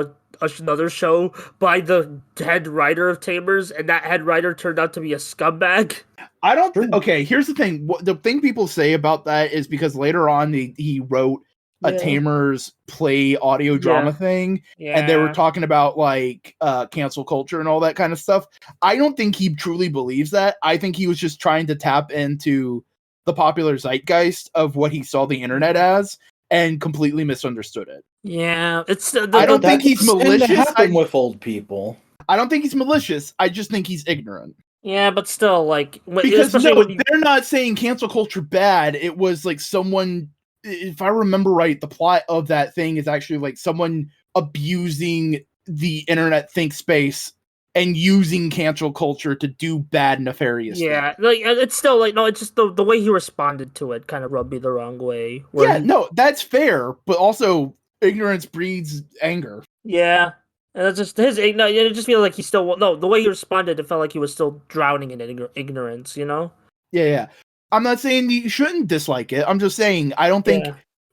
another show by the head writer of Tamers, and that head writer turned out to be a scumbag. I don't. Okay, here's the thing. The thing people say about that is because later on he wrote a Tamers play audio drama thing, and they were talking about like cancel culture and all that kind of stuff. I don't think he truly believes that. I think he was just trying to tap into the popular zeitgeist of what he saw the internet as and completely misunderstood it. Yeah, it's. I don't think he's malicious. With old people. I don't think he's malicious. I just think he's ignorant. Yeah, but still, like, because they're not saying cancel culture bad. It was like someone. If I remember right, the plot of that thing is actually like someone abusing the internet think space and using cancel culture to do bad, nefarious things. Like it's still like no, it's just the way he responded to it kind of rubbed me the wrong way. No, that's fair, but also ignorance breeds anger. Yeah, and it's just it just feels like he still the way he responded, it felt like he was still drowning in ignorance. You know? Yeah. I'm not saying you shouldn't dislike it. I'm just saying I don't think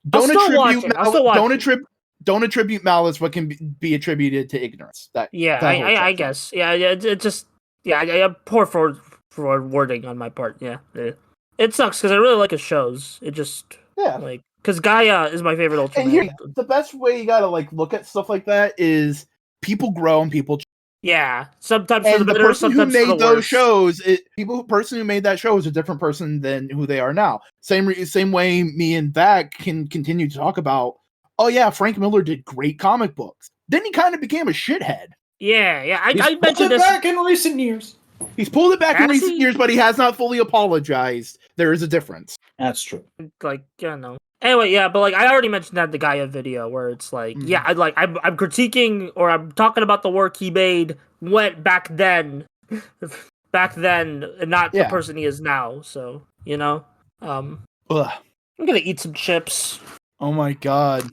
don't attribute malice what can be attributed to ignorance. I guess. I'm poor for wording on my part. Yeah. It sucks because I really like his shows. It just like because Gaia is my favorite Ultraman. And here, the best way you gotta like look at stuff like that is people grow and people change. Yeah, sometimes and for the the better, person who made those worse. shows, person who made that show is a different person than who they are now. Same way me and Vac can continue to talk about. Oh yeah, Frank Miller did great comic books. Then he kind of became a shithead. Yeah. I mentioned this back in recent years. He's pulled it back in Has recent he? years, but he has not fully apologized. There is a difference. That's true. Like, yeah, no. Anyway, yeah, but like I already mentioned that in the Gaia video where it's like, yeah, I'm critiquing or I'm talking about the work he made went back then, and not the person he is now. So Ugh. I'm gonna eat some chips. Oh my god,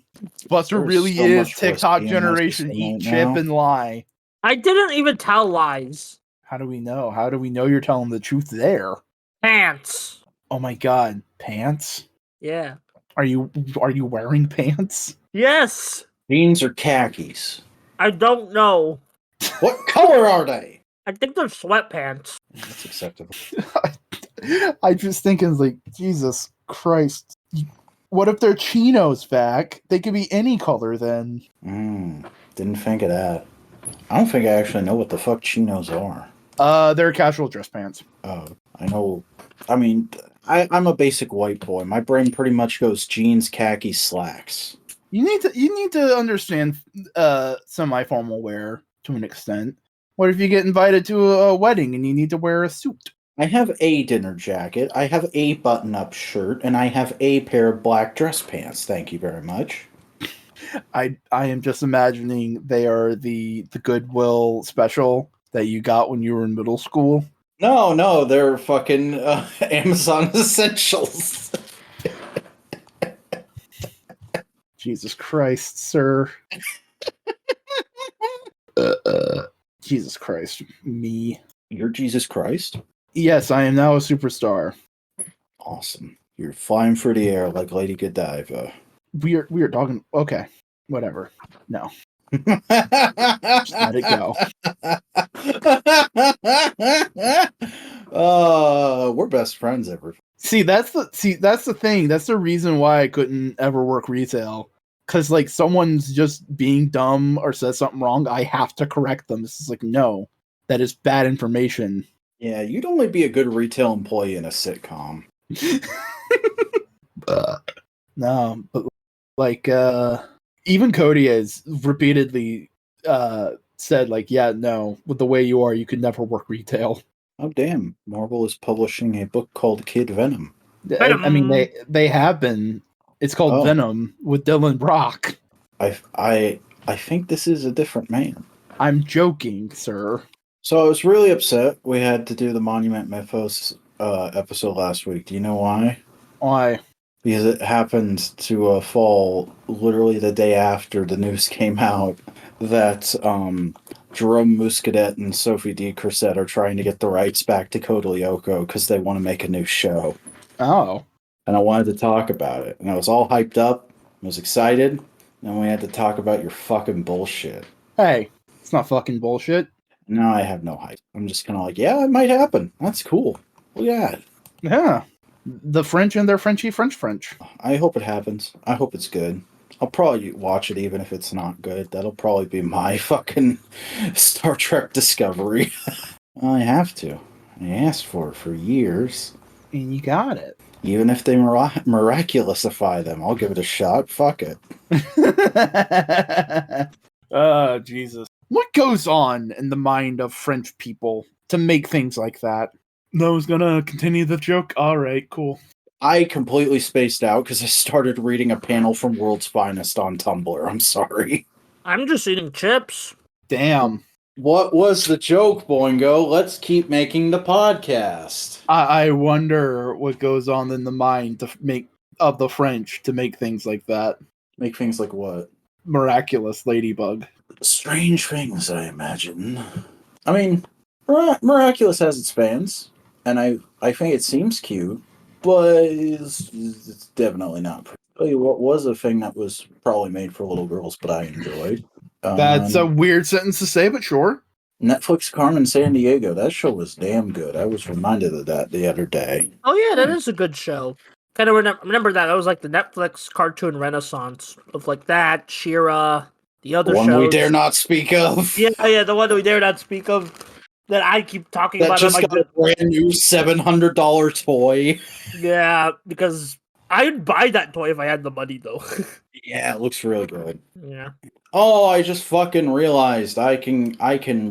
Buster There's really so is much TikTok whiskey in this generation. right Eat now. chip and lie. I didn't even tell lies. How do we know? How do we know you're telling the truth there? Pants. Oh my god, pants? Yeah. Are you wearing pants? Yes. Jeans or khakis? I don't know. What color are they? I think they're sweatpants. That's acceptable. I just thinking like, Jesus Christ. What if they're chinos, Vac? They could be any color then. Didn't think of that. I don't think I actually know what the fuck chinos are. They're casual dress pants. Oh, I know. I mean, I'm a basic white boy. My brain pretty much goes jeans, khakis, slacks. You need to understand semi-formal wear to an extent. What if you get invited to a wedding and you need to wear a suit? I have a dinner jacket, I have a button-up shirt, and I have a pair of black dress pants. Thank you very much. I am just imagining they are the Goodwill special that you got when you were in middle school. No, they're fucking Amazon essentials. Jesus Christ, sir. Jesus Christ, me. You're Jesus Christ? Yes, I am now a superstar. Awesome. You're flying through the air like Lady Godiva. We are talking. Okay, whatever. No, just let it go. We're best friends ever. See, that's the thing. That's the reason why I couldn't ever work retail. Because like someone's just being dumb or says something wrong, I have to correct them. This is like, no, that is bad information. Yeah, you'd only be a good retail employee in a sitcom. No, but like even Cody has repeatedly said like, yeah, no, with the way you are, you could never work retail. Oh damn! Marvel is publishing a book called Kid Venom. I mean, they have been. It's called Venom with Dylan Brock. I think this is a different man. I'm joking, sir. So I was really upset we had to do the Monument Mythos episode last week. Do you know why? Why? Because it happened to fall literally the day after the news came out that Jerome Muscadet and Sophie D. Cressette are trying to get the rights back to Code Lyoko because they want to make a new show. Oh. And I wanted to talk about it. And I was all hyped up. I was excited. And we had to talk about your fucking bullshit. Hey, it's not fucking bullshit. No, I have no hype. I'm just kind of like, yeah, it might happen. That's cool. Look at that. Yeah. The French and their Frenchy French. I hope it happens. I hope it's good. I'll probably watch it even if it's not good. That'll probably be my fucking Star Trek Discovery. I have to. I asked for it for years. And you got it. Even if they miraculousify them, I'll give it a shot. Fuck it. Oh, Jesus. What goes on in the mind of French people to make things like that? No one's gonna continue the joke? Alright, cool. I completely spaced out because I started reading a panel from World's Finest on Tumblr. I'm sorry. I'm just eating chips. Damn. What was the joke, Boingo? Let's keep making the podcast. I wonder what goes on in the mind of the French to make things like that. Make things like what? Miraculous ladybug. Strange things, I imagine. I mean, Miraculous has its fans, and I think it seems cute, but it's definitely not. Tell you what was a thing that was probably made for little girls, but I enjoyed. That's a weird sentence to say, but sure. Netflix Carmen Sandiego. That show was damn good. I was reminded of that the other day. Oh yeah, that is a good show. Kind of remember that. That was like the Netflix cartoon renaissance of like that, She-Ra, the other one shows. we dare not speak of. Yeah, the one that we dare not speak of. That I keep talking about. That just got a brand new $700 toy. Yeah, because I'd buy that toy if I had the money, though. Yeah, it looks really good. Yeah. Oh, I just fucking realized I can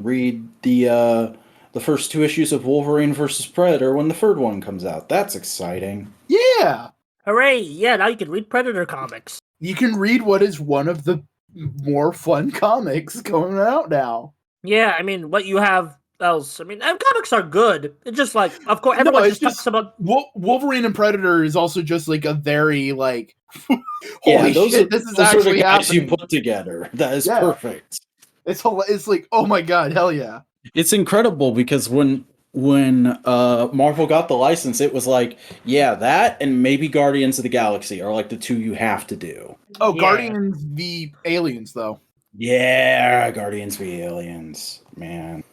read the the first 2 issues of Wolverine versus Predator when the third one comes out. That's exciting. Yeah. Hooray! Yeah, now you can read Predator comics. You can read what is one of the more fun comics going out now. Yeah, I mean, what you have else? I mean, and comics are good. It's just like, of course, everyone it's just talks about. Wolverine and Predator is also just like a very like. Yeah, Holy shit! This is those are the actually guys happening. you put together. That is perfect. It's like, oh my god, hell yeah! It's incredible because when Marvel got the license, it was like, yeah, that and maybe Guardians of the Galaxy are like the 2 you have to do. Oh, Yeah. Guardians v Aliens though. Yeah, Guardians v Aliens, man.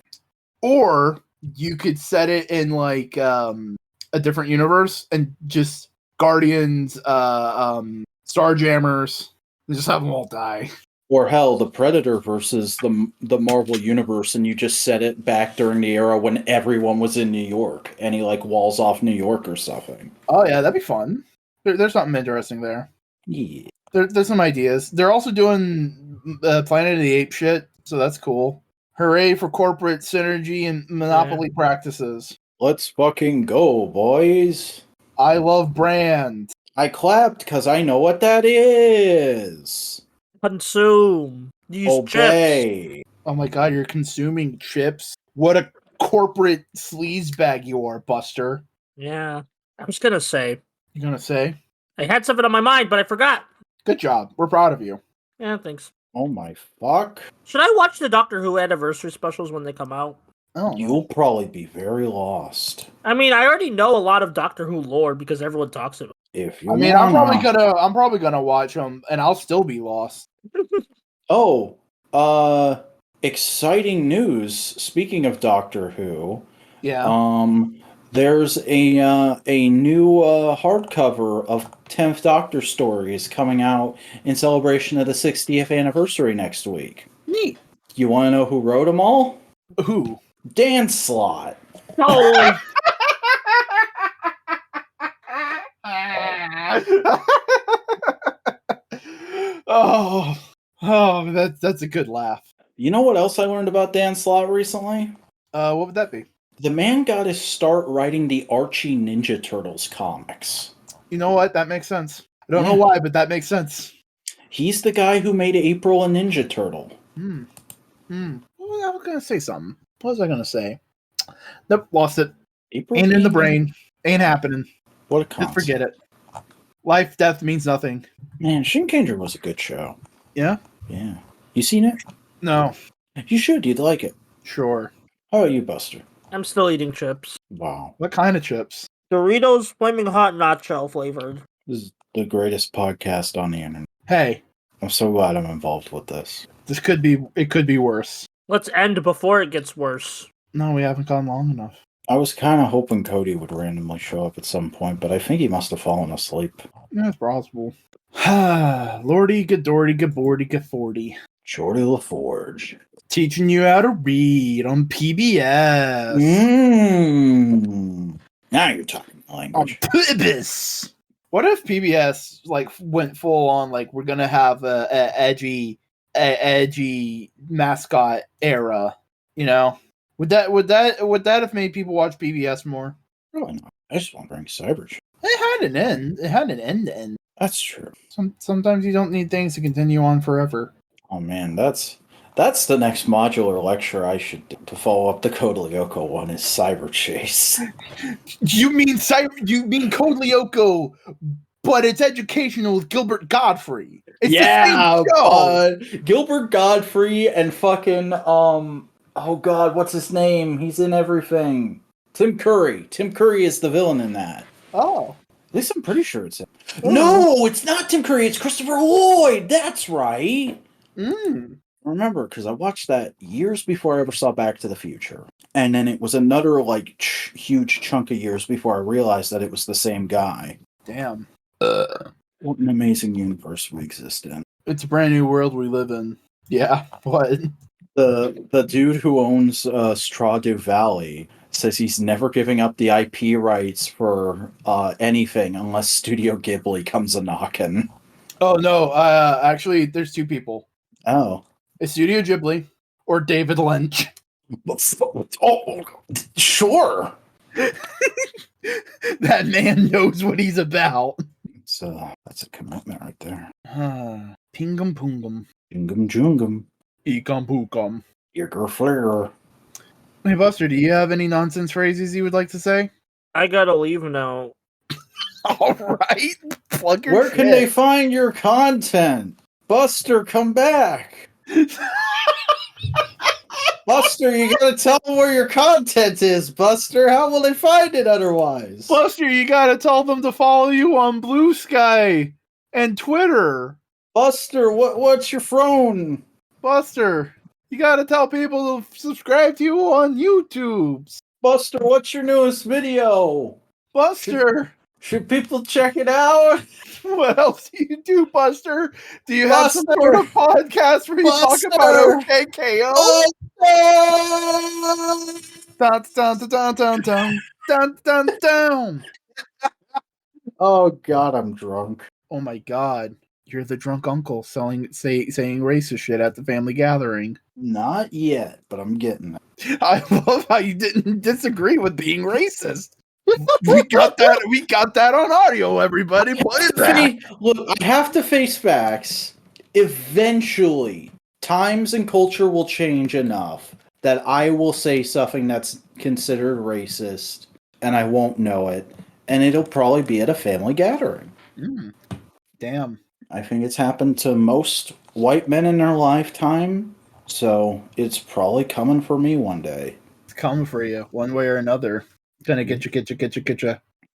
Or you could set it in like a different universe and just Guardians, Starjammers, and just have them all die. Or hell, the Predator versus the Marvel Universe, and you just set it back during the era when everyone was in New York, and he like walls off New York or something. Oh yeah, that'd be fun. There's something interesting there. Yeah. There's some ideas. They're also doing Planet of the Apes shit, so that's cool. Hooray for corporate synergy and monopoly practices. Let's fucking go, boys. I love brand. I clapped because I know what that is. Consume. Use Obey. chips. Oh my god, you're consuming chips? What a corporate sleazebag you are, Buster. Yeah. I was gonna say. You gonna say? I had something on my mind, but I forgot. Good job. We're proud of you. Yeah, thanks. Oh my fuck. Should I watch the Doctor Who anniversary specials when they come out? Oh, You'll probably be very lost. I mean, I already know a lot of Doctor Who lore because everyone talks about it. If you I'm probably gonna watch them, and I'll still be lost. Oh, exciting news. Speaking of Doctor Who, Yeah. there's a new hardcover of 10th Doctor stories coming out in celebration of the 60th anniversary next week. Neat. You want to know who wrote them all? Who? Dan Slott. Oh, oh, that's a good laugh. You know what else I learned about Dan Slott recently? What would that be? The man got his start writing the Archie Ninja Turtles comics. You know what? That makes sense. I don't know why, but that makes sense. He's the guy who made April a Ninja Turtle. Well, I was gonna say something. What was I gonna say? Nope, lost it. April Ain't in the brain. Ain't happening. What a Just concept. forget it. Life, death means nothing. Man, Shinkenger was a good show. Yeah? Yeah. You seen it? No. You should. You'd like it. Sure. How about you, Buster? I'm still eating chips. Wow. What kind of chips? Doritos Flaming Hot Nacho flavored. This is the greatest podcast on the internet. Hey, I'm so glad I'm involved with this. it could be worse. Let's end before it gets worse. No, we haven't gone long enough. I was kind of hoping Cody would randomly show up at some point, but I think he must have fallen asleep. Yeah, it's possible. Lordy, good Dory, good Bordy, good 40. Jordy LaForge. Teaching you how to read on PBS. Now you're talking On language. PBS. What if PBS like went full on like we're gonna have a edgy mascot era? You know, would that have made people watch PBS more? Really not. I just want to bring Cybertron. It had an end. It had an end to end. That's true. Sometimes you don't need things to continue on forever. Oh man, that's the next modular lecture I should do to follow up the Code Lyoko one is Cyber Chase. You mean Code Lyoko, but it's educational with Gilbert Godfrey. It's the same show. Gilbert Godfrey and fucking oh god, what's his name? He's in everything. Tim Curry. Tim Curry is the villain in that. Oh. At least I'm pretty sure it's him. No, it's not Tim Curry. It's Christopher Lloyd. That's right. Remember, because I watched that years before I ever saw Back to the Future. And then it was another, like, huge chunk of years before I realized that it was the same guy. Damn. What an amazing universe we exist in. It's a brand new world we live in. Yeah, what? The dude who owns Stardew Valley says he's never giving up the IP rights for anything unless Studio Ghibli comes a-knocking. Oh, no. Actually, there's two people. Oh. It's Studio Ghibli or David Lynch. Oh, sure. That man knows what he's about. That's a commitment right there. Pingum pungum. Jungum jungum. Ecum poocum. Eager flare. Hey Buster, do you have any nonsense phrases you would like to say? I gotta leave now. All right. Plug your Where can they shit. find your content? Buster, come back. Buster, you gotta tell them where your content is, Buster. How will they find it otherwise? Buster, you gotta tell them to follow you on Bluesky and Twitter. Buster, what's your phone? Buster, you gotta tell people to subscribe to you on YouTube. Buster, what's your newest video? Buster, Should people check it out? what else do you do, Buster? Do you have some Buster! sort of podcast where you talk about Buster! OKKO? Buster! Dun, dun, dun, dun, dun, dun, dun, dun. Oh God, I'm drunk. Oh my God, you're the drunk uncle saying racist shit at the family gathering. Not yet, but I'm getting it. I love how you didn't disagree with being racist. We got that on audio, everybody. Put it back. Look, I have to face facts. Eventually, times and culture will change enough that I will say something that's considered racist, and I won't know it, and it'll probably be at a family gathering. Damn. I think it's happened to most white men in their lifetime, so it's probably coming for me one day. It's coming for you, one way or another. Gonna get you.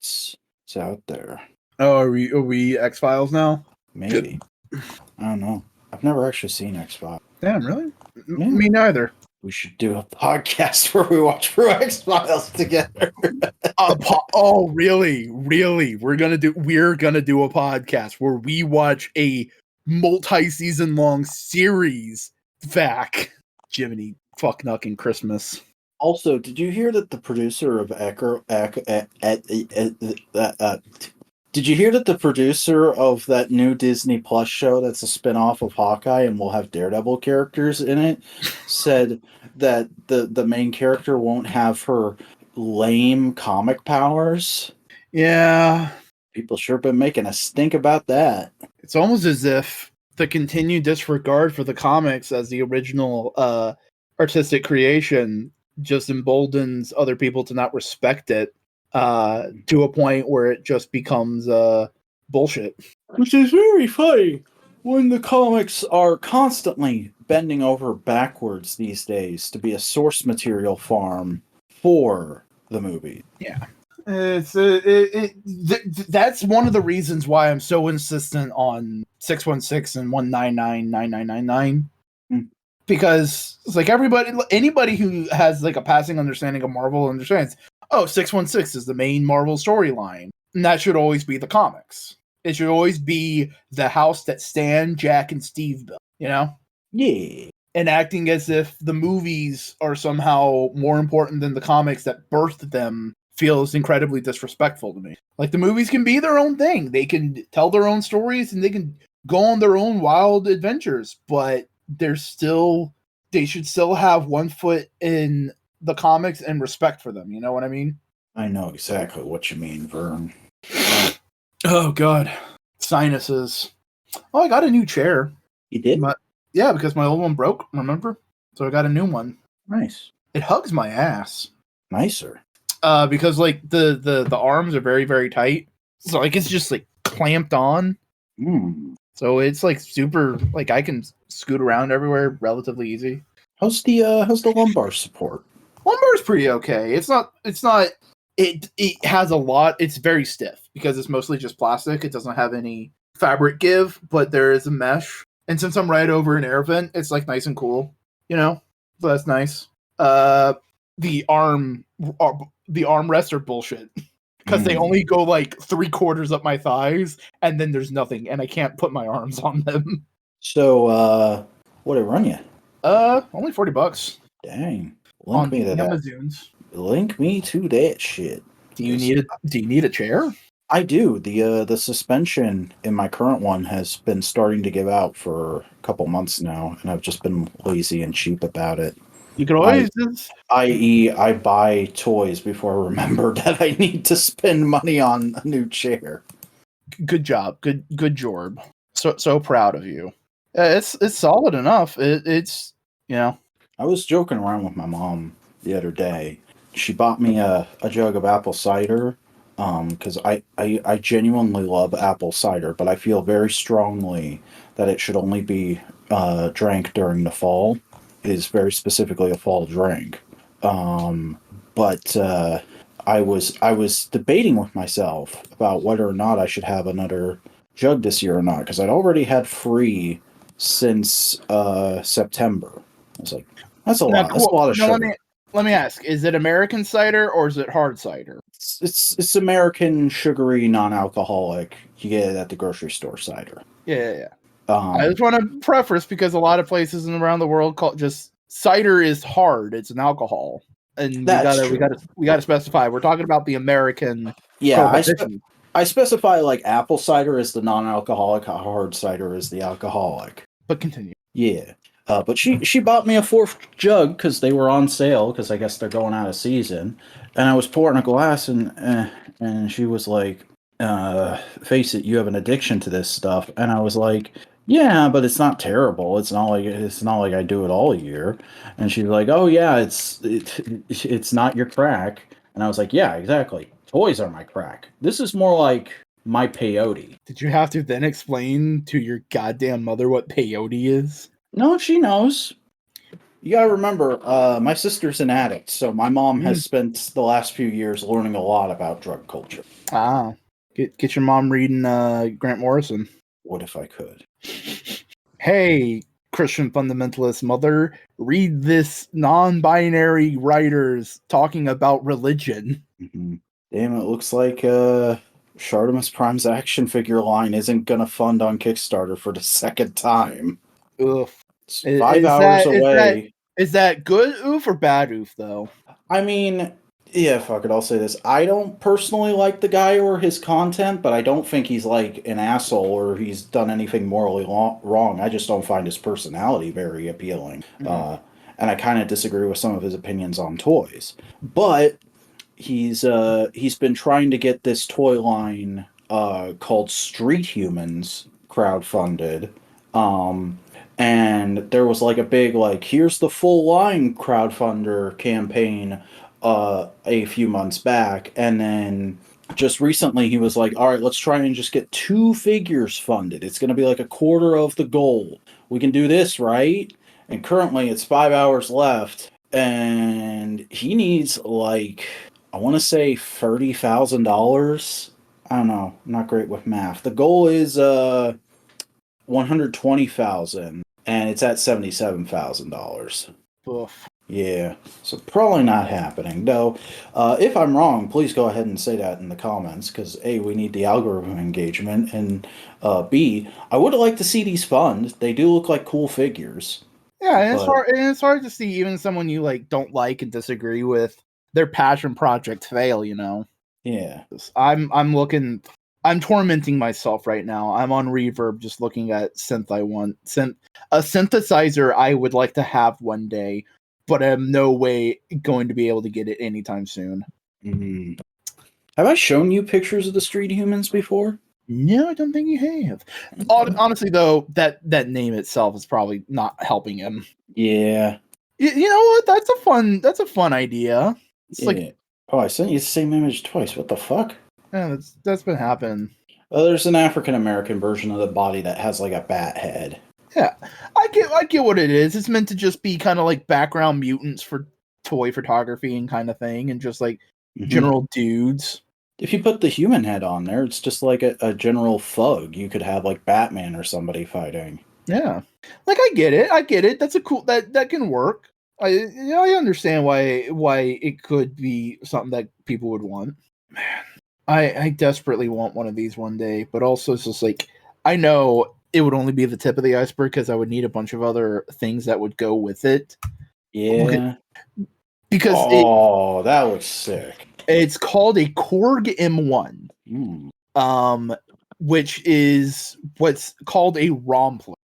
It's out there. Oh, are we X-Files now? Maybe. I don't know. I've never actually seen X-Files. Damn, really? Yeah. Me neither. We should do a podcast where we watch through X-Files together. Oh, really? We're gonna do a podcast where we watch a multi-season long series back. Jiminy fucking Christmas. Also, did you hear that the producer of did you hear that the producer of that new Disney Plus show that's a spinoff of Hawkeye and will have Daredevil characters in it said that the main character won't have her lame comic powers? Yeah. People sure been making a stink about that. It's almost as if the continued disregard for the comics as the original artistic creation just emboldens other people to not respect it to a point where it just becomes bullshit. Which is very funny when the comics are constantly bending over backwards these days to be a source material farm for the movie. Yeah. That's one of the reasons why I'm so insistent on 616 and 1999999. Because it's like anybody who has like a passing understanding of Marvel understands, 616 is the main Marvel storyline. And that should always be the comics. It should always be the house that Stan, Jack, and Steve built, you know? Yeah. And acting as if the movies are somehow more important than the comics that birthed them feels incredibly disrespectful to me. Like, the movies can be their own thing. They can tell their own stories and they can go on their own wild adventures, but they should still have one foot in the comics and respect for them. You know what I mean? I know exactly what you mean, Vern. Oh, God. Sinuses. Oh, I got a new chair. You did? Yeah, because my old one broke, remember? So I got a new one. Nice. It hugs my ass. Nicer. Because, like, the arms are very, very tight. So, like, it's just, like, clamped on. So it's like super, like I can scoot around everywhere relatively easy. How's the lumbar support? Lumbar's pretty okay. It has a lot. It's very stiff because it's mostly just plastic. It doesn't have any fabric give, but there is a mesh. And since I'm right over an air vent, it's like nice and cool, you know? So that's nice. The armrests are bullshit. Because they only go like 3/4 up my thighs, and then there's nothing, and I can't put my arms on them. So, what did it run you? Only $40. Dang. Link me to Amazons. that. Link me to that shit. Do you need a chair? I do. The suspension in my current one has been starting to give out for a couple months now, and I've just been lazy and cheap about it. You could always just... i.e., I buy toys before I remember that I need to spend money on a new chair. Good job. Good job. So proud of you. It's solid enough. It's, you know. I was joking around with my mom the other day. She bought me a jug of apple cider because I genuinely love apple cider, but I feel very strongly that it should only be drank during the fall. It is very specifically a fall drink. But I was debating with myself about whether or not I should have another jug this year or not, because I'd already had free since September. I was like, that's a lot. That's a lot of sugar. Let me ask: is it American cider or is it hard cider? It's American sugary non-alcoholic. You get it at the grocery store cider. Yeah. I just want to preface because a lot of places around the world call just cider is hard. It's an alcohol, and we gotta specify. We're talking about the American. Yeah, I specify like apple cider is the non-alcoholic, hard cider is the alcoholic. But continue. Yeah. But she bought me a 4th jug because they were on sale because I guess they're going out of season, and I was pouring a glass and she was like, "Face it, you have an addiction to this stuff," and I was like, "Yeah, but it's not terrible. It's not like I do it all year," and she was like, "Oh yeah, it's not your crack," and I was like, "Yeah, exactly. Toys are my crack. This is more like my peyote." Did you have to then explain to your goddamn mother what peyote is? No, she knows. You gotta remember, my sister's an addict, so my mom has spent the last few years learning a lot about drug culture. Ah, get your mom reading Grant Morrison. What if I could? Hey, Christian fundamentalist mother, read this non-binary writers talking about religion. Mm-hmm. Damn, it looks like Shartimus Prime's action figure line isn't gonna fund on Kickstarter for the 2nd time. Oof. It's 5 hours away. Is that good oof or bad oof, though? I mean, yeah, fuck it, I'll say this. I don't personally like the guy or his content, but I don't think he's like an asshole or he's done anything morally wrong. I just don't find his personality very appealing. And I kind of disagree with some of his opinions on toys. But he's been trying to get this toy line called Street Humans crowdfunded. And there was like a big like here's the full line crowdfunder campaign a few months back, and then just recently he was like, all right, let's try and just get 2 figures funded. It's going to be like a quarter of the goal. We can do this, right? And currently it's 5 hours left, and he needs like, I want to say $30,000. I don't know. I'm not great with math. The goal is $120,000, and it's at $77,000. Oof. Yeah, so probably not happening. Though, if I'm wrong, please go ahead and say that in the comments, because A, we need the algorithm engagement, and B, I would like to see these fund. They do look like cool figures. Yeah, and it's hard to see even someone you like don't like and disagree with their passion project fail, you know. Yeah. I'm tormenting myself right now. I'm on Reverb just looking at a synthesizer I would like to have one day, but I'm no way going to be able to get it anytime soon. Mm-hmm. Have I shown you pictures of the Street Humans before? No, I don't think you have. Honestly, though, that name itself is probably not helping him. Yeah. You know what? That's a fun idea. It's like, oh, I sent you the same image twice. What the fuck? Yeah, that's been happening. There's an African American version of the body that has like a bat head. Yeah, I get what it is. It's meant to just be kind of like background mutants for toy photography and kind of thing, and just like general dudes. If you put the human head on there, it's just like a general thug. You could have like Batman or somebody fighting. Yeah, like I get it. That's a cool that can work. I understand why it could be something that people would want. Man, I desperately want one of these one day, but also it's just like I know it would only be the tip of the iceberg because I would need a bunch of other things that would go with it. Yeah. Because that looks sick. It's called a Korg M1. Which is what's called a ROM play.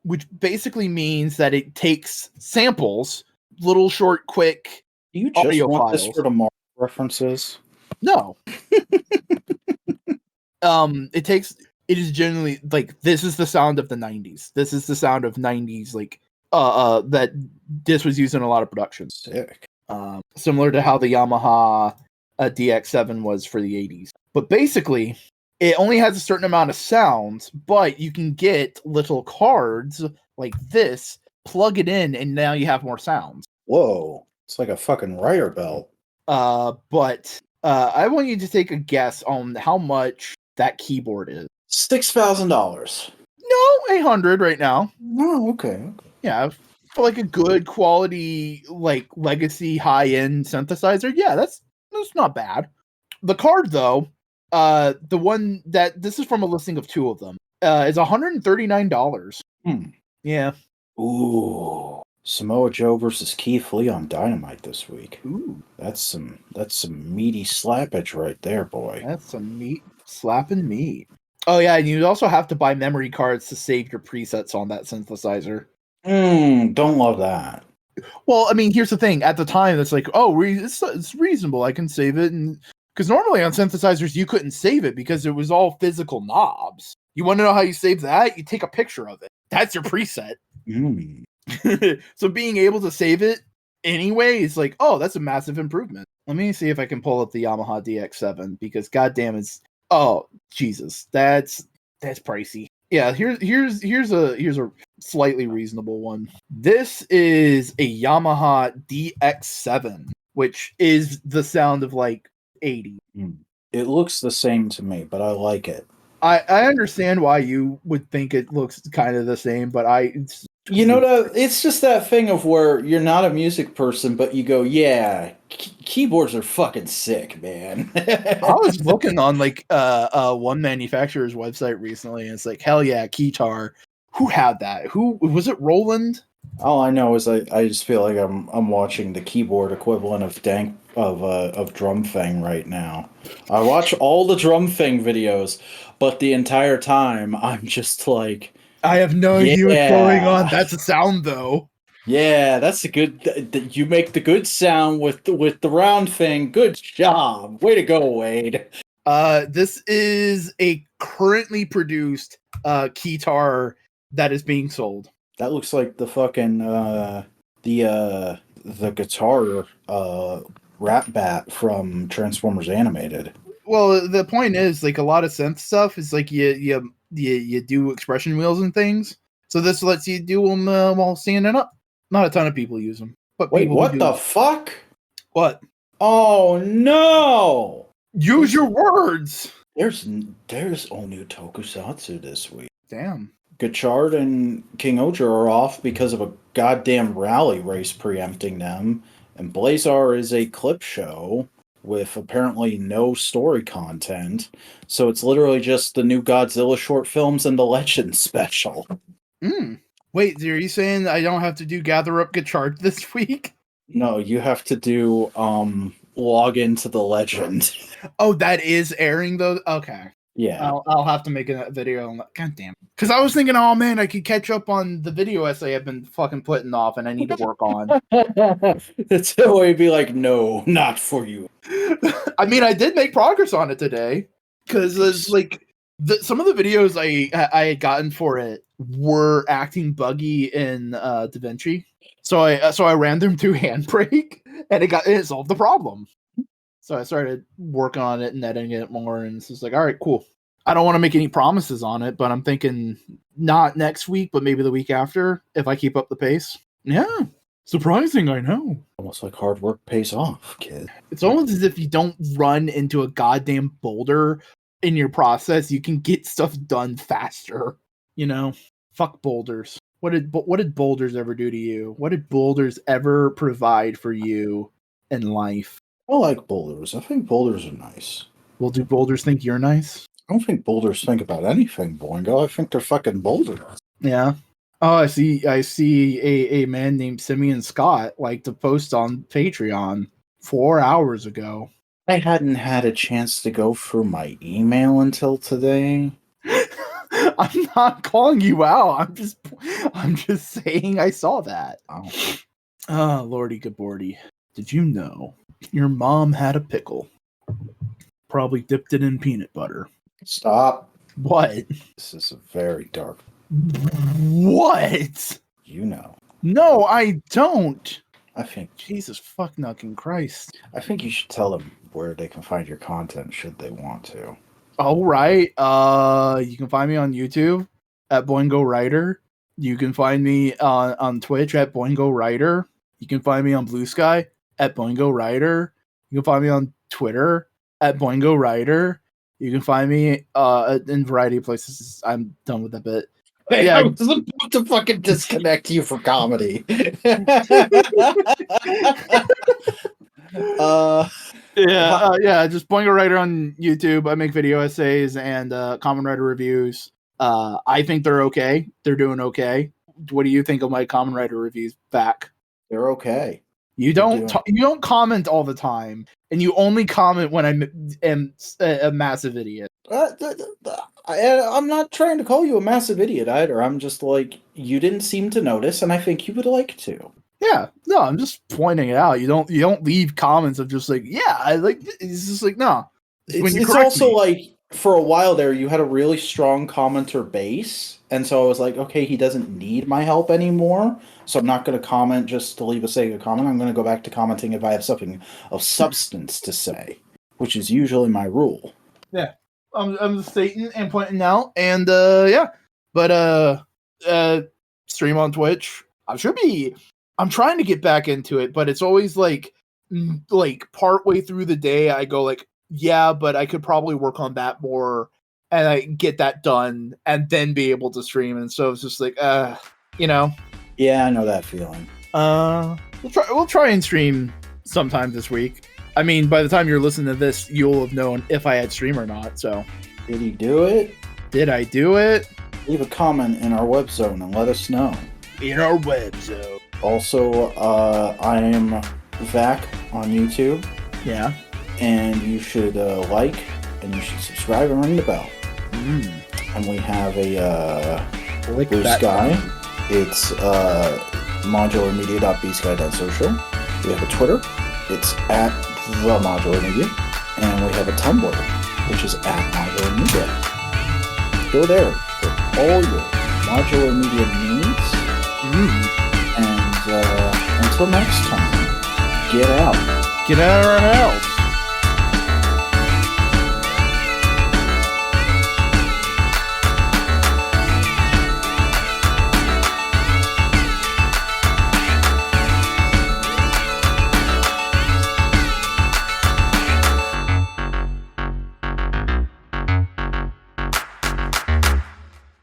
Which basically means that it takes samples little short, quick You just audio want files. this for the Marvel references? No. It is generally like this is the sound of the 90s. This is the sound of 90s like that this was used in a lot of productions. Sick. Similar to how the Yamaha DX7 was for the 80s. But basically, it only has a certain amount of sounds, but you can get little cards like this, plug it in, and now you have more sounds. Whoa. It's like a fucking writer belt. But I want you to take a guess on how much that keyboard is. $6,000. No, 800 right now. Oh, okay. Yeah, for like a good quality, like legacy high-end synthesizer. Yeah, that's not bad. The card though, the one that this is from a listing of 2 of them, is $139. Yeah. Ooh. Samoa Joe versus Keith Lee on Dynamite this week. Ooh. That's some meaty slappage right there, boy. That's some meat slapping meat. Oh yeah, and you also have to buy memory cards to save your presets on that synthesizer. Don't love that. Well, I mean, here's the thing. At the time, it's like, oh, it's reasonable. I can save it, and because normally on synthesizers you couldn't save it because it was all physical knobs. You want to know how you save that? You take a picture of it. That's your preset. So being able to save it anyway is like, oh, that's a massive improvement. Let me see if I can pull up the Yamaha DX7 because goddamn, oh Jesus, that's pricey. Yeah, here's a slightly reasonable one. This is a Yamaha DX7, which is the sound of like 80. It looks the same to me, but I like it. I understand why you would think it looks kind of the same, but it's just that thing of where you're not a music person, but you go, yeah, keyboards are fucking sick, man. I was looking on like one manufacturer's website recently, and it's like, hell yeah, Keytar. Who had that? Who was it? Roland? All I know is I just feel like I'm watching the keyboard equivalent of Drum Thing right now. I watch all the Drum Thing videos, but the entire time I'm just like, I have no idea what's going on. That's a sound though. Yeah, that's a good. You make the good sound with the round thing. Good job. Way to go, Wade. This is a currently produced Keytar that is being sold. That looks like the fucking the guitar rat bat from Transformers Animated. Well, the point is, like, a lot of synth stuff is like you do expression wheels and things. So this lets you do them while standing up. Not a ton of people use them. But wait, what the fuck? What? Oh no! Use your words. There's all new tokusatsu this week. Damn. Gachard and King Oja are off because of a goddamn rally race preempting them, and Blazar is a clip show with apparently no story content, so it's literally just the new Godzilla short films and the Legends special. Wait, are you saying I don't have to do Gather Up Gachard this week? No, you have to do log into the Legend. Oh, that is airing though? Okay. Yeah. I'll have to make a video on that. God damn. Because I was thinking, oh man, I could catch up on the video essay I've been fucking putting off and I need to work on. That's the way to be like, no, not for you. I mean, I did make progress on it today. Because like some of the videos I had gotten for it were acting buggy in DaVinci. So I ran them through Handbrake and it solved the problem. So I started working on it and editing it more, and it's just like, all right, cool. I don't want to make any promises on it, but I'm thinking not next week, but maybe the week after, if I keep up the pace. Yeah, surprising, I know. Almost like hard work pays off, kid. It's almost as if you don't run into a goddamn boulder in your process, you can get stuff done faster. You know, fuck boulders. What did boulders ever do to you? What did boulders ever provide for you in life? I like boulders. I think boulders are nice. Well, do boulders think you're nice? I don't think boulders think about anything, Boingo. I think they're fucking boulders. Yeah. Oh, I see a man named Simeon Scott like to post on Patreon 4 hours ago. I hadn't had a chance to go through my email until today. I'm not calling you out. I'm just saying I saw that. Oh. Ah, Lordy Gabordy. Did you know your mom had a pickle? Probably dipped it in peanut butter. Stop. What? This is a very dark. What? You know. No, I don't. I think Jesus fucking Christ. I think you should tell them where they can find your content should they want to. All right. You can find me on YouTube at Boingo Writer. You can find me on Twitch at Boingo Writer. You can find me on Bluesky at Boingo Writer. You can find me on Twitter at Boingo Writer. You can find me in a variety of places. I'm done with that bit. Hey, Yeah. I was about to fucking disconnect you for comedy. Just Boingo Writer on YouTube. I make video essays and Common Writer reviews. I think they're okay. They're doing okay. What do you think of my Common Writer reviews back? They're okay. You don't comment all the time, and you only comment when I am a massive idiot. I'm not trying to call you a massive idiot either. I'm just like, you didn't seem to notice, and I think you would like to. Yeah, no, I'm just pointing it out. You don't leave comments of just like, yeah, I like. It's just like, no. It's also like, for a while there, you had a really strong commenter base, and so I was like, okay, he doesn't need my help anymore, so I'm not going to comment just to leave a sake of comment. I'm going to go back to commenting if I have something of substance to say, which is usually my rule. Yeah, I'm just stating and pointing out, and stream on Twitch. I'm trying to get back into it, but it's always like partway through the day, I go like, yeah, but I could probably work on that more, and I get that done, and then be able to stream. And so it's just like, Yeah, I know that feeling. We'll try and stream sometime this week. I mean, by the time you're listening to this, you'll have known if I had stream or not. So, did he do it? Did I do it? Leave a comment in our web zone and let us know. In our web zone. Also, I am Vac on YouTube. Yeah. And you should like, and you should subscribe and ring the bell. And we have a Bluesky. It's modularmedia.bsky.social. We have a Twitter. It's at the Modular Media. And we have a Tumblr, which is at Modular Media. Go there for all your modular media needs. And until next time, get out. Get out of our house.